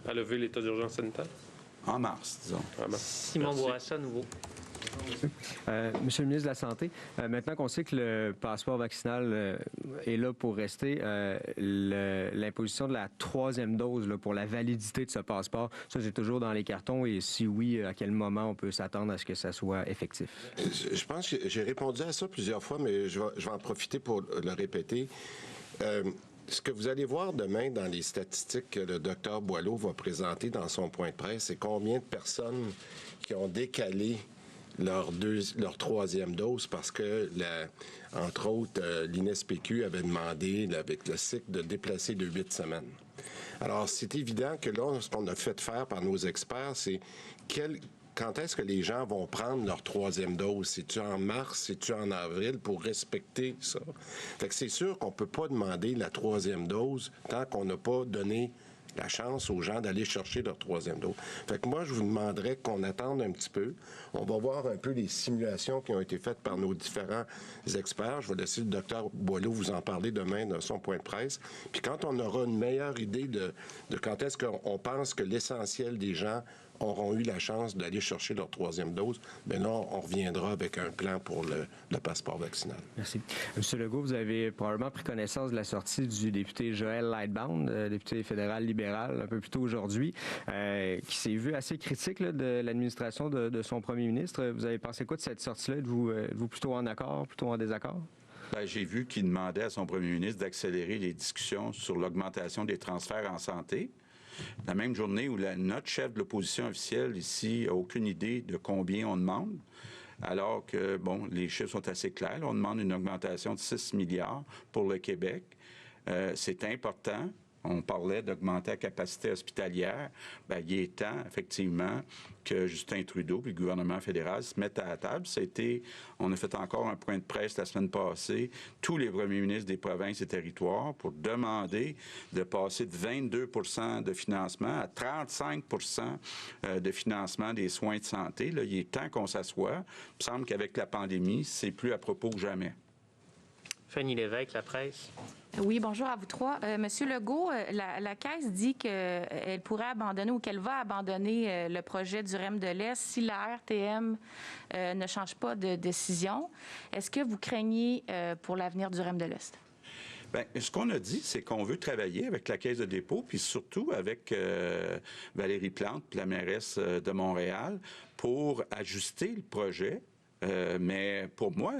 à lever l'état d'urgence sanitaire? En mars, disons. Simon Bourassa, à nouveau. Monsieur le ministre de la Santé, maintenant qu'on sait que le passeport vaccinal est là pour rester, l'imposition de la 3e dose là, pour la validité de ce passeport, ça c'est toujours dans les cartons et si oui, à quel moment on peut s'attendre à ce que ça soit effectif? Je pense que j'ai répondu à ça plusieurs fois, mais je vais en profiter pour le répéter. Ce que vous allez voir demain dans les statistiques que le docteur Boileau va présenter dans son point de presse, c'est combien de personnes qui ont décalé leur 3e dose parce que, entre autres, l'INSPQ avait demandé, avec le cycle, de déplacer de 8 semaines. Alors, c'est évident que là, ce qu'on a fait faire par nos experts, c'est quand est-ce que les gens vont prendre leur 3e dose? C'est-tu en mars? C'est-tu en avril pour respecter ça? Fait que c'est sûr qu'on ne peut pas demander la 3e dose tant qu'on n'a pas donné la chance aux gens d'aller chercher leur troisième dose. Fait que moi, je vous demanderais qu'on attende un petit peu. On va voir un peu les simulations qui ont été faites par nos différents experts. Je vais laisser le docteur Boileau vous en parler demain dans son point de presse. Puis quand on aura une meilleure idée de quand est-ce qu'on pense que l'essentiel des gens auront eu la chance d'aller chercher leur troisième dose, bien là, on reviendra avec un plan pour le passeport vaccinal. Merci. Monsieur Legault, vous avez probablement pris connaissance de la sortie du député Joël Lightbound, député fédéral libéral, un peu plus tôt aujourd'hui, qui s'est vu assez critique là, de l'administration de son premier ministre. Vous avez pensé quoi de cette sortie-là? Êtes-vous plutôt en accord, plutôt en désaccord? Bien, j'ai vu qu'il demandait à son premier ministre d'accélérer les discussions sur l'augmentation des transferts en santé. La même journée où notre chef de l'opposition officielle ici n'a aucune idée de combien on demande, alors que, bon, les chiffres sont assez clairs. Là, on demande une augmentation de 6 milliards pour le Québec. C'est important. On parlait d'augmenter la capacité hospitalière. Bien, il est temps, effectivement, que Justin Trudeau et le gouvernement fédéral se mettent à la table. On a fait encore un point de presse la semaine passée, tous les premiers ministres des provinces et territoires, pour demander de passer de 22 % de financement à 35 % de financement des soins de santé. Là, il est temps qu'on s'assoie. Il me semble qu'avec la pandémie, c'est plus à propos que jamais. Fanny Lévesque, La Presse. Oui, bonjour à vous trois. Monsieur Legault, la Caisse dit qu'elle pourrait abandonner ou qu'elle va abandonner le projet du REM de l'Est si la RTM ne change pas de décision. Est-ce que vous craignez pour l'avenir du REM de l'Est? Bien, ce qu'on a dit, c'est qu'on veut travailler avec la Caisse de dépôt, puis surtout avec Valérie Plante, la mairesse de Montréal, pour ajuster le projet. Mais pour moi,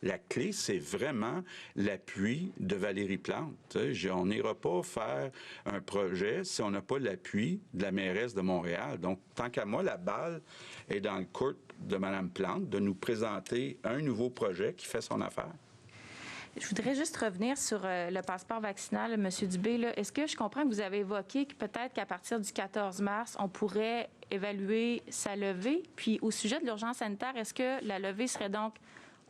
la clé, c'est vraiment l'appui de Valérie Plante. On n'ira pas faire un projet si on n'a pas l'appui de la mairesse de Montréal. Donc, tant qu'à moi, la balle est dans le court de Mme Plante de nous présenter un nouveau projet qui fait son affaire. Je voudrais juste revenir sur le passeport vaccinal, M. Dubé. Là. Est-ce que je comprends que vous avez évoqué que peut-être qu'à partir du 14 mars, on pourrait évaluer sa levée? Puis au sujet de l'urgence sanitaire, est-ce que la levée serait donc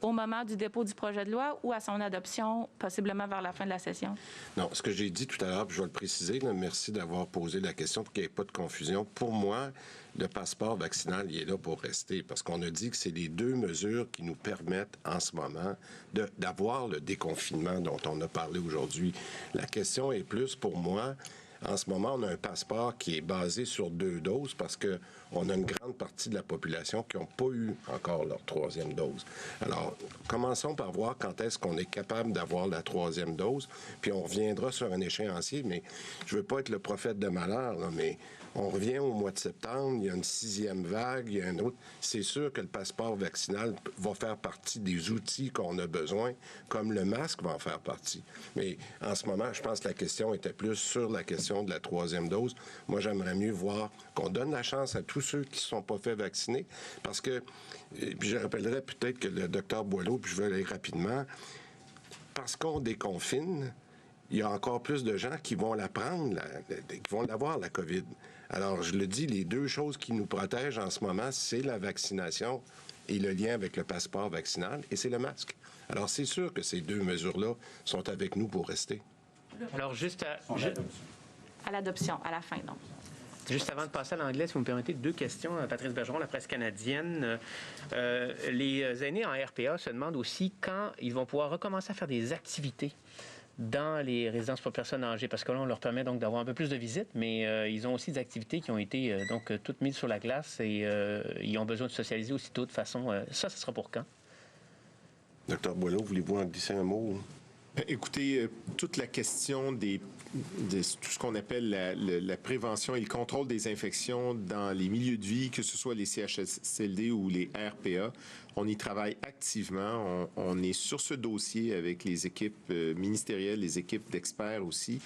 au moment du dépôt du projet de loi ou à son adoption, possiblement vers la fin de la session? Non, ce que j'ai dit tout à l'heure, puis je vais le préciser, là, merci d'avoir posé la question pour qu'il n'y ait pas de confusion. Pour moi, le passeport vaccinal, il est là pour rester parce qu'on a dit que c'est les deux mesures qui nous permettent en ce moment d'avoir le déconfinement dont on a parlé aujourd'hui. La question est plus pour moi. En ce moment, on a un passeport qui est basé sur 2 doses parce qu'on a une grande partie de la population qui n'ont pas eu encore leur 3e dose. Alors, commençons par voir quand est-ce qu'on est capable d'avoir la 3e dose, puis on reviendra sur un échéancier, mais je ne veux pas être le prophète de malheur, là, mais on revient au mois de septembre, il y a une 6e vague, il y a un autre. C'est sûr que le passeport vaccinal va faire partie des outils qu'on a besoin, comme le masque va en faire partie. Mais en ce moment, je pense que la question était plus sur la question de la 3e dose. Moi, j'aimerais mieux voir qu'on donne la chance à tous ceux qui ne se sont pas fait vacciner, parce que, puis je rappellerai peut-être que le docteur Boileau, puis je vais aller rapidement, parce qu'on déconfine, il y a encore plus de gens qui vont la prendre, qui vont l'avoir, la COVID. Alors, je le dis, les 2 choses qui nous protègent en ce moment, c'est la vaccination et le lien avec le passeport vaccinal, et c'est le masque. Alors, c'est sûr que ces 2 mesures-là sont avec nous pour rester. Alors, juste à l'adoption, à la fin, donc. Juste avant de passer à l'anglais, si vous me permettez, 2 questions. Patrice Bergeron, La Presse canadienne. Les aînés en RPA se demandent aussi quand ils vont pouvoir recommencer à faire des activités dans les résidences pour personnes âgées, parce que là, on leur permet donc d'avoir un peu plus de visites, mais ils ont aussi des activités qui ont été donc toutes mises sur la glace et ils ont besoin de socialiser aussitôt de façon... ça sera pour quand? Docteur Boileau, voulez-vous en glisser un mot? Écoutez, toute la question de tout ce qu'on appelle la prévention et le contrôle des infections dans les milieux de vie, que ce soit les CHSLD ou les RPA, on y travaille activement. On est sur ce dossier avec les équipes ministérielles, les équipes d'experts aussi,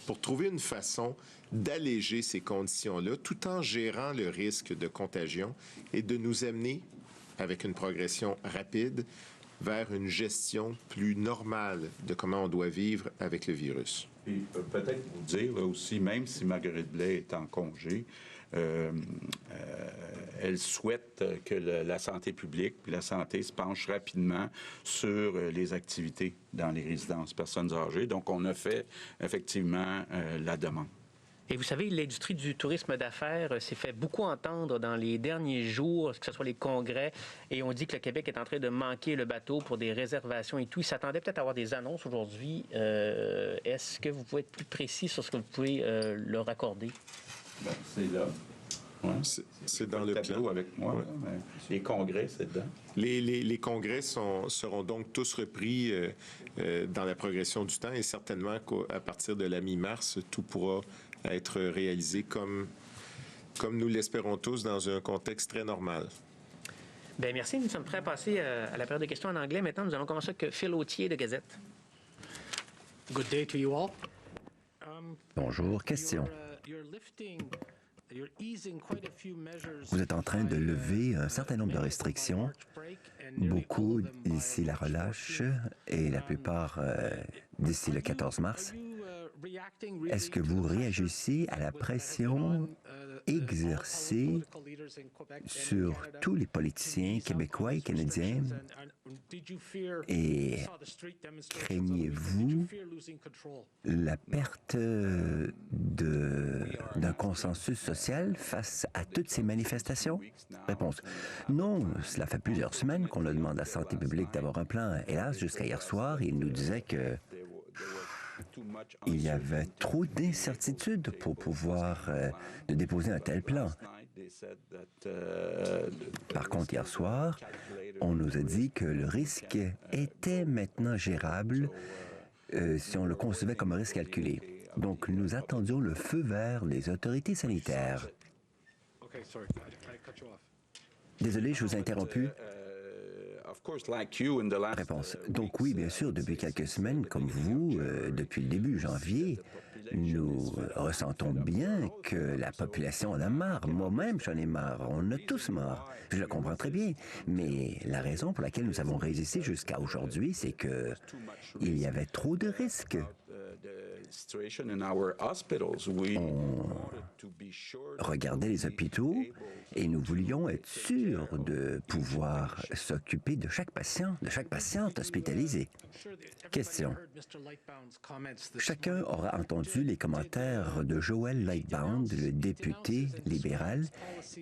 pour trouver une façon d'alléger ces conditions-là, tout en gérant le risque de contagion et de nous amener, avec une progression rapide, vers une gestion plus normale de comment on doit vivre avec le virus. Puis peut-être vous dire là, aussi, même si Marguerite Blais est en congé, elle souhaite que la santé publique puis la santé se penche rapidement sur les activités dans les résidences personnes âgées. Donc, on a fait effectivement la demande. Et vous savez, l'industrie du tourisme d'affaires s'est fait beaucoup entendre dans les derniers jours, que ce soit les congrès, et on dit que le Québec est en train de manquer le bateau pour des réservations et tout. Ils s'attendaient peut-être à avoir des annonces aujourd'hui. Est-ce que vous pouvez être plus précis sur ce que vous pouvez leur accorder? Bon, c'est là. Ouais. C'est dans le plan. Avec moi. Ouais. Mais les congrès, c'est dedans. Les congrès seront donc tous repris dans la progression du temps et certainement qu'à partir de la mi-mars, tout pourra être réalisé comme nous l'espérons tous dans un contexte très normal. Bien, merci. Nous sommes prêts à passer à la période de questions en anglais. Maintenant, nous allons commencer avec Phil Autier de Gazette. Good day to you all. Bonjour, question. Vous êtes en train de lever un certain nombre de restrictions, beaucoup d'ici la relâche et la plupart d'ici le 14 mars. Est-ce que vous réagissez à la pression exercée sur tous les politiciens québécois et canadiens et craignez-vous la perte d'un consensus social face à toutes ces manifestations? Réponse. Non, cela fait plusieurs semaines qu'on le demande à la santé publique d'avoir un plan. Hélas, jusqu'à hier soir, il nous disait que il y avait trop d'incertitudes pour pouvoir déposer un tel plan. Par contre, hier soir, on nous a dit que le risque était maintenant gérable si on le concevait comme un risque calculé. Donc, nous attendions le feu vert des autorités sanitaires. Désolé, je vous ai interrompu. Réponse. Donc oui, bien sûr, depuis quelques semaines, comme vous, depuis le début janvier, nous ressentons bien que la population en a marre. Moi-même, j'en ai marre. On a tous marre. Je le comprends très bien. Mais la raison pour laquelle nous avons résisté jusqu'à aujourd'hui, c'est que il y avait trop de risques. On regardait les hôpitaux et nous voulions être sûrs de pouvoir s'occuper de chaque patient, de chaque patiente hospitalisée. Question. Chacun aura entendu les commentaires de Joel Lightbound, le député libéral.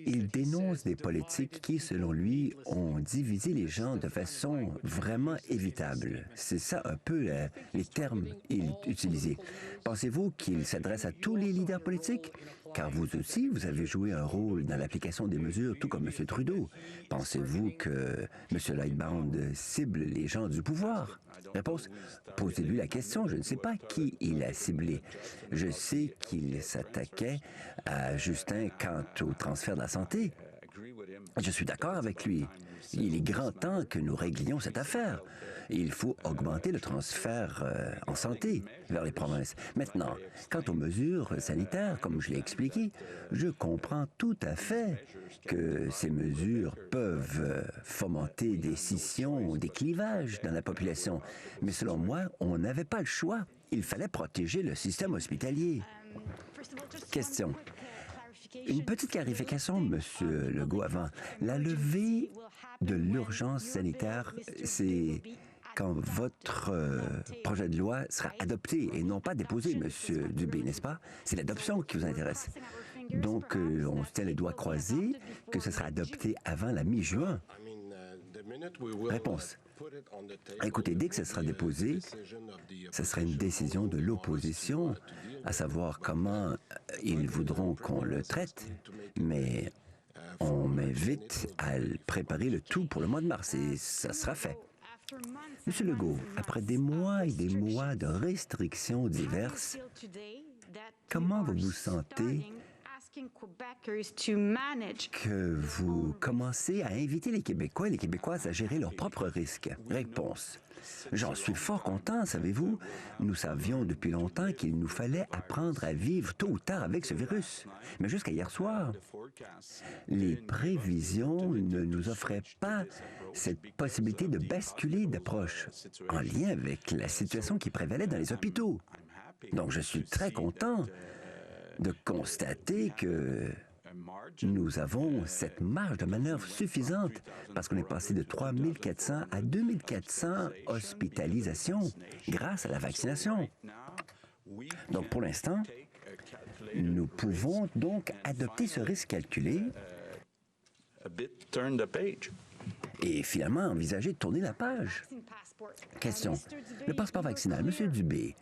Il dénonce des politiques qui, selon lui, ont divisé les gens de façon vraiment évitable. C'est ça un peu les termes utilisés. Pensez-vous qu'il s'adresse à tous les leaders politiques? Car vous aussi, vous avez joué un rôle dans l'application des mesures, tout comme M. Trudeau. Pensez-vous que M. Lightbound cible les gens du pouvoir? Réponse. Posez-lui la question. Je ne sais pas qui il a ciblé. Je sais qu'il s'attaquait à Justin quant au transfert de la santé. Je suis d'accord avec lui. Il est grand temps que nous réglions cette affaire. Il faut augmenter le transfert en santé vers les provinces. Maintenant, quant aux mesures sanitaires, comme je l'ai expliqué, je comprends tout à fait que ces mesures peuvent fomenter des scissions, des clivages dans la population. Mais selon moi, on n'avait pas le choix. Il fallait protéger le système hospitalier. Question. Une petite clarification, M. Legault, avant. La levée de l'urgence sanitaire, c'est quand votre projet de loi sera adopté et non pas déposé, M. Dubé, n'est-ce pas? C'est l'adoption qui vous intéresse. Donc, on se tient les doigts croisés que ce sera adopté avant la mi-juin. Réponse. Écoutez, dès que ce sera déposé, ce sera une décision de l'opposition, à savoir comment ils voudront qu'on le traite, mais on m'invite à préparer le tout pour le mois de mars et ça sera fait. Monsieur Legault, après des mois et des mois de restrictions diverses, comment vous vous sentez que vous commencez à inviter les Québécois et les Québécoises à gérer leurs propres risques? Réponse. J'en suis fort content, savez-vous. Nous savions depuis longtemps qu'il nous fallait apprendre à vivre tôt ou tard avec ce virus. Mais jusqu'à hier soir, les prévisions ne nous offraient pas cette possibilité de basculer d'approche en lien avec la situation qui prévalait dans les hôpitaux. Donc, je suis très content de constater que nous avons cette marge de manœuvre suffisante parce qu'on est passé de 3 400 à 2 400 hospitalisations grâce à la vaccination. Donc, pour l'instant, Nous pouvons donc adopter ce risque calculé et finalement envisager de tourner la page. Question. Le passeport vaccinal. Monsieur Dubé,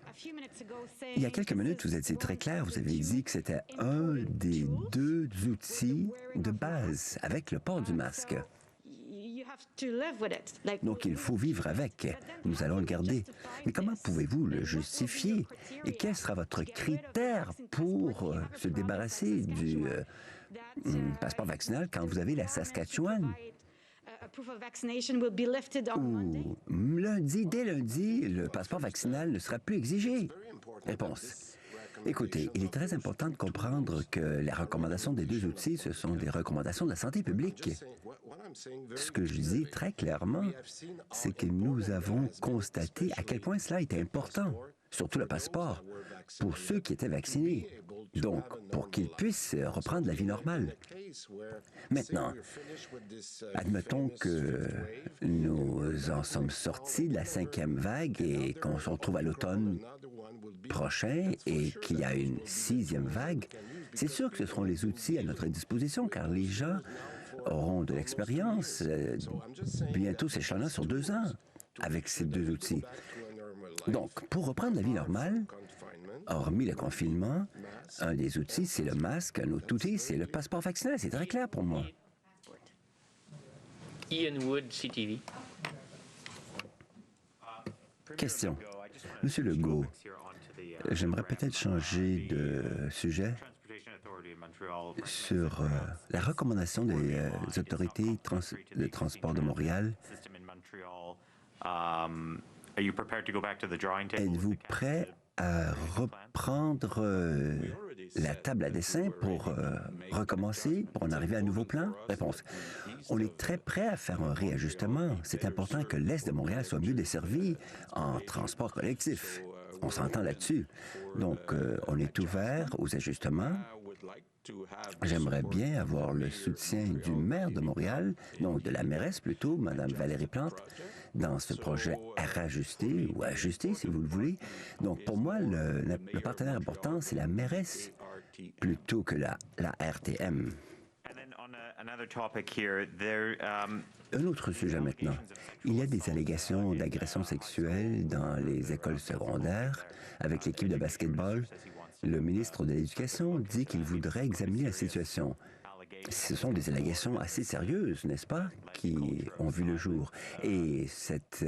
il y a quelques minutes, vous étiez très clair. Vous avez dit que c'était un des deux outils de base avec le port du masque. Donc, il faut vivre avec. Nous allons le garder. Mais comment pouvez-vous le justifier? Et quel sera votre critère pour se débarrasser du passeport vaccinal quand vous avez la Saskatchewan? Où lundi, dès lundi, le passeport vaccinal ne sera plus exigé. Réponse. Écoutez, il est très important de comprendre que les recommandations des deux outils, ce sont des recommandations de la santé publique. Ce que je dis très clairement, c'est que nous avons constaté à quel point cela était important, surtout le passeport, pour ceux qui étaient vaccinés. Donc, pour qu'ils puissent reprendre la vie normale. Maintenant, admettons que nous en sommes sortis de la 5e vague et qu'on se retrouve à l'automne prochain et qu'il y a une 6e vague. C'est sûr que ce seront les outils à notre disposition car les gens auront de l'expérience bientôt s'échelonnant sur 2 ans avec ces deux outils. Donc, pour reprendre la vie normale, hormis le confinement, un des outils, c'est le masque. Un autre outil, c'est le passeport vaccinal. C'est très clair pour moi. Ian Wood, CTV. Question. Monsieur Legault, j'aimerais peut-être changer de sujet sur la recommandation des autorités de transport de Montréal. Êtes-vous prêt à reprendre la table à dessin pour recommencer, pour en arriver à un nouveau plan? Réponse. On est très prêt à faire un réajustement. C'est important que l'Est de Montréal soit mieux desservi en transport collectif. On s'entend là-dessus. Donc, on est ouvert aux ajustements. J'aimerais bien avoir le soutien du maire de Montréal, donc de la mairesse plutôt, Mme Valérie Plante, dans ce projet à rajuster ou ajuster, si vous le voulez. Donc, pour moi, le partenaire important, c'est la mairesse plutôt que la RTM. Un autre sujet maintenant. Il y a des allégations d'agression sexuelle dans les écoles secondaires avec l'équipe de basketball. Le ministre de l'Éducation dit qu'il voudrait examiner la situation. Ce sont des allégations assez sérieuses, n'est-ce pas, qui ont vu le jour. Et cette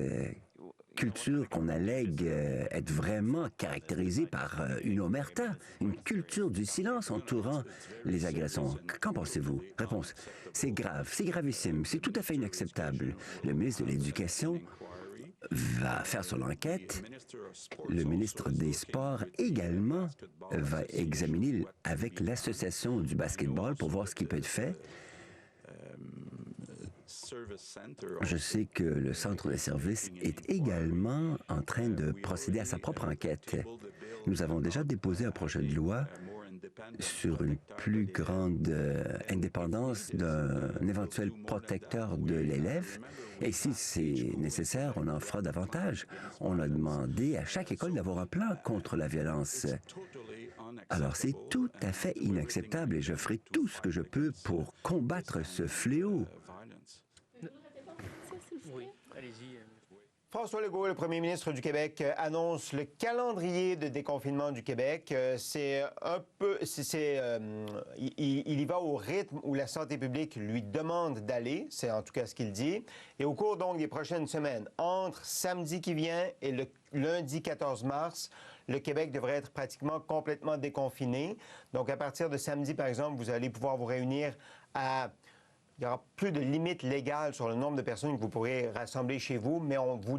culture qu'on allègue être vraiment caractérisée par une omerta, une culture du silence entourant les agressions. Qu'en pensez-vous? Réponse. C'est grave, c'est gravissime, c'est tout à fait inacceptable. Le ministre de l'Éducation va faire son enquête. Le ministre des Sports également va examiner avec l'association du basketball pour voir ce qui peut être fait. Je sais que le centre de service est également en train de procéder à sa propre enquête. Nous avons déjà déposé un projet de loi sur une plus grande indépendance d'un éventuel protecteur de l'élève. Et si c'est nécessaire, on en fera davantage. On a demandé à chaque école d'avoir un plan contre la violence. Alors, c'est tout à fait inacceptable et je ferai tout ce que je peux pour combattre ce fléau. Oui, allez-y. François Legault, le premier ministre du Québec, annonce le calendrier de déconfinement du Québec. Il y va au rythme où la santé publique lui demande d'aller. C'est en tout cas ce qu'il dit. Et au cours donc des prochaines semaines, entre samedi qui vient et le lundi 14 mars, le Québec devrait être pratiquement complètement déconfiné. Donc, à partir de samedi, par exemple, vous allez pouvoir vous réunir à... Il n'y aura plus de limite légale sur le nombre de personnes que vous pourrez rassembler chez vous, mais on vous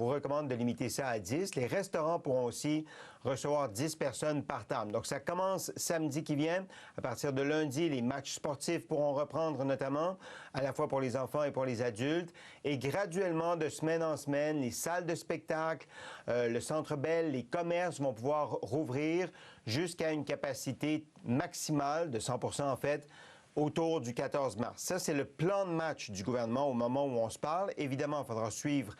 recommande de limiter ça à 10. Les restaurants pourront aussi recevoir 10 personnes par table. Donc, ça commence samedi qui vient. À partir de lundi, les matchs sportifs pourront reprendre notamment, à la fois pour les enfants et pour les adultes. Et graduellement, de semaine en semaine, les salles de spectacle, le Centre Bell, les commerces vont pouvoir rouvrir jusqu'à une capacité maximale de 100% en fait, autour du 14 mars. Ça, c'est le plan de match du gouvernement au moment où on se parle. Évidemment, il faudra suivre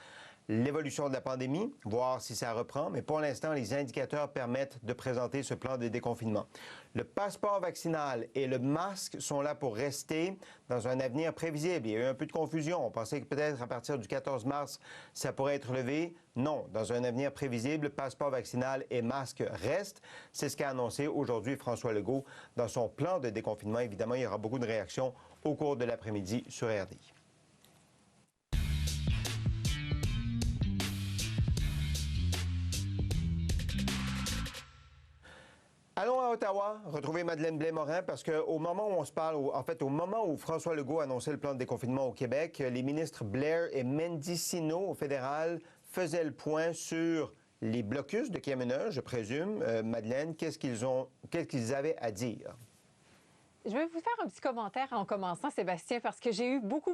l'évolution de la pandémie, voir si ça reprend, mais pour l'instant, les indicateurs permettent de présenter ce plan de déconfinement. Le passeport vaccinal et le masque sont là pour rester dans un avenir prévisible. Il y a eu un peu de confusion. On pensait que peut-être à partir du 14 mars, ça pourrait être levé. Non, dans un avenir prévisible, passeport vaccinal et masque restent. C'est ce qu'a annoncé aujourd'hui François Legault dans son plan de déconfinement. Évidemment, il y aura beaucoup de réactions au cours de l'après-midi sur RDI. Allons à Ottawa, retrouver Madeleine Blais-Morin, parce qu'au moment où on se parle, au moment où François Legault annonçait le plan de déconfinement au Québec, les ministres Blair et Mendicino au fédéral faisaient le point sur les blocus de camionneurs, je présume. Madeleine, qu'est-ce qu'ils avaient à dire? Je vais vous faire un petit commentaire en commençant, Sébastien, parce que j'ai eu beaucoup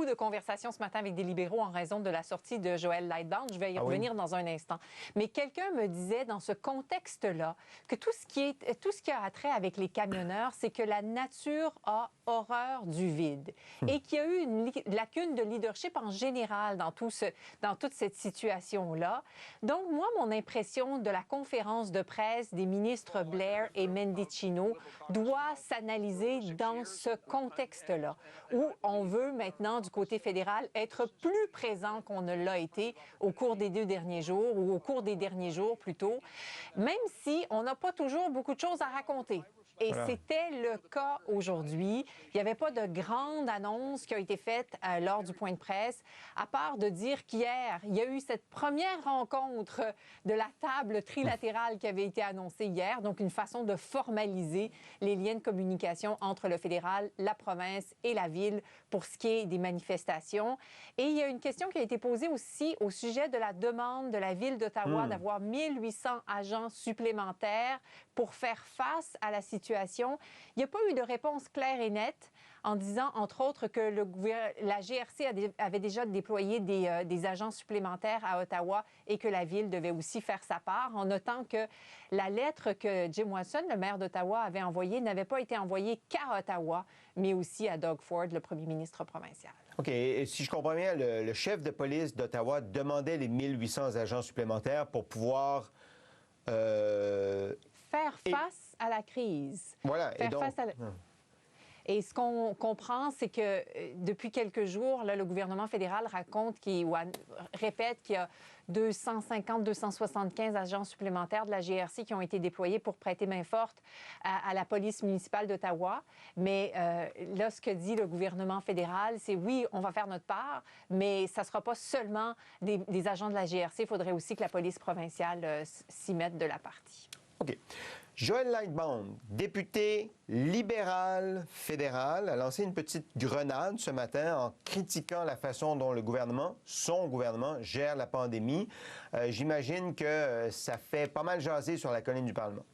de conversations ce matin avec des libéraux en raison de la sortie de Joël Lightbound. Je vais y revenir dans un instant. Mais quelqu'un me disait dans ce contexte-là que tout ce qui a attrait avec les camionneurs, c'est que la nature a horreur du vide et qu'il y a eu une lacune de leadership en général dans toute cette situation-là. Donc, moi, mon impression de la conférence de presse des ministres Blair et Mendicino doit s'analyser dans ce contexte-là, où on veut maintenant, du côté fédéral, être plus présent qu'on ne l'a été au cours des 2 derniers jours, ou au cours des derniers jours plutôt, même si on n'a pas toujours beaucoup de choses à raconter. Et c'était le cas aujourd'hui. Il n'y avait pas de grande annonce qui a été faite lors du point de presse, à part de dire qu'hier, il y a eu cette première rencontre de la table trilatérale qui avait été annoncée hier, donc une façon de formaliser les liens de communication entre le fédéral, la province et la ville pour ce qui est des manifestations. Et il y a une question qui a été posée aussi au sujet de la demande de la ville d'Ottawa d'avoir 1800 agents supplémentaires pour faire face à la situation. Il n'y a pas eu de réponse claire et nette en disant, entre autres, que la GRC avait déjà déployé des agents supplémentaires à Ottawa et que la Ville devait aussi faire sa part, en notant que la lettre que Jim Watson, le maire d'Ottawa, avait envoyée n'avait pas été envoyée qu'à Ottawa, mais aussi à Doug Ford, le premier ministre provincial. OK. Et si je comprends bien, le chef de police d'Ottawa demandait les 1800 agents supplémentaires pour pouvoir... faire face à la crise. Voilà. Et ce qu'on comprend, c'est que depuis quelques jours, là, le gouvernement fédéral répète qu'il y a 250-275 agents supplémentaires de la GRC qui ont été déployés pour prêter main forte à la police municipale d'Ottawa. Mais là, ce que dit le gouvernement fédéral, c'est oui, on va faire notre part, mais ça ne sera pas seulement des agents de la GRC. Il faudrait aussi que la police provinciale s'y mette de la partie. OK. Joël Lightbound, député libéral fédéral, a lancé une petite grenade ce matin en critiquant la façon dont son gouvernement, gère la pandémie. J'imagine que ça fait pas mal jaser sur la colline du Parlement.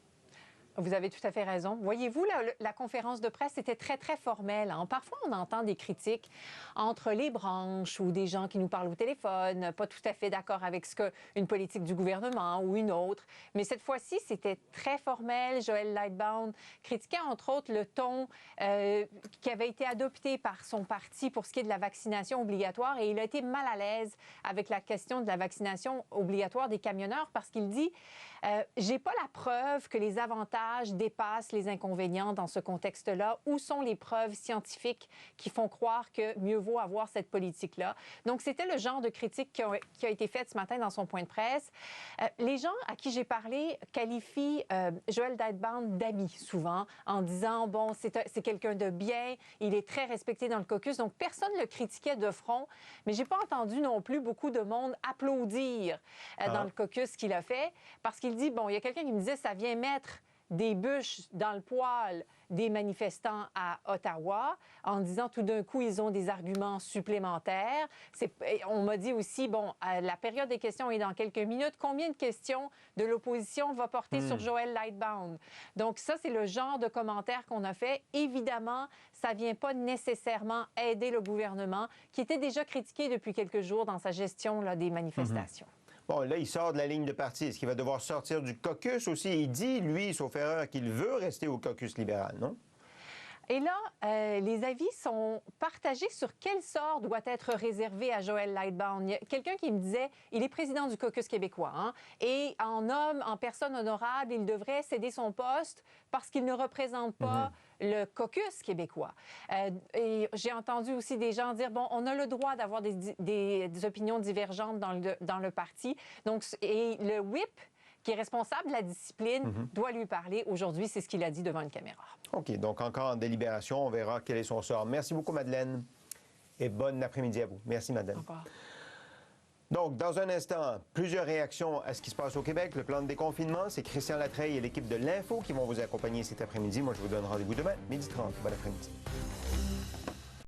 Vous avez tout à fait raison. Voyez-vous, la conférence de presse était très, très formelle. Hein? Parfois, on entend des critiques entre les branches ou des gens qui nous parlent au téléphone, pas tout à fait d'accord avec une politique du gouvernement ou une autre. Mais cette fois-ci, c'était très formel. Joël Lightbound critiquait, entre autres, le ton qui avait été adopté par son parti pour ce qui est de la vaccination obligatoire. Et il a été mal à l'aise avec la question de la vaccination obligatoire des camionneurs parce qu'il dit j'ai pas la preuve que les avantages dépassent les inconvénients dans ce contexte-là. Où sont les preuves scientifiques qui font croire que mieux vaut avoir cette politique-là? Donc, c'était le genre de critique qui a été faite ce matin dans son point de presse. Les gens à qui j'ai parlé qualifient Joël Lightbound d'ami souvent en disant, bon, c'est quelqu'un de bien, il est très respecté dans le caucus. Donc, personne ne le critiquait de front, mais j'ai pas entendu non plus beaucoup de monde applaudir dans le caucus qu'il a fait parce qu'il dit, bon, il y a quelqu'un qui me disait, ça vient mettre des bûches dans le poêle des manifestants à Ottawa en disant tout d'un coup, ils ont des arguments supplémentaires. On m'a dit aussi, bon, la période des questions est dans quelques minutes. Combien de questions de l'opposition va porter sur Joël Lightbound? Donc ça, c'est le genre de commentaires qu'on a fait. Évidemment, ça ne vient pas nécessairement aider le gouvernement qui était déjà critiqué depuis quelques jours dans sa gestion là, des manifestations. Bon, là, il sort de la ligne de parti. Est-ce qu'il va devoir sortir du caucus aussi? Il dit, lui, sauf erreur, qu'il veut rester au caucus libéral, non? Et là, les avis sont partagés sur quel sort doit être réservé à Joël Lightbound. Il y a quelqu'un qui me disait, il est président du caucus québécois, hein, et en homme, en personne honorable, il devrait céder son poste parce qu'il ne représente pas le caucus québécois. Et j'ai entendu aussi des gens dire, bon, on a le droit d'avoir des opinions divergentes dans le parti. Donc, et le whip, qui est responsable de la discipline, doit lui parler. Aujourd'hui, c'est ce qu'il a dit devant une caméra. OK. Donc, encore en délibération. On verra quel est son sort. Merci beaucoup, Madeleine. Et bon après-midi à vous. Merci, Madeleine. Au revoir. Donc, dans un instant, plusieurs réactions à ce qui se passe au Québec. Le plan de déconfinement, c'est Christian Latreille et l'équipe de l'Info qui vont vous accompagner cet après-midi. Moi, je vous donne rendez-vous demain, 12h30. Bon après-midi.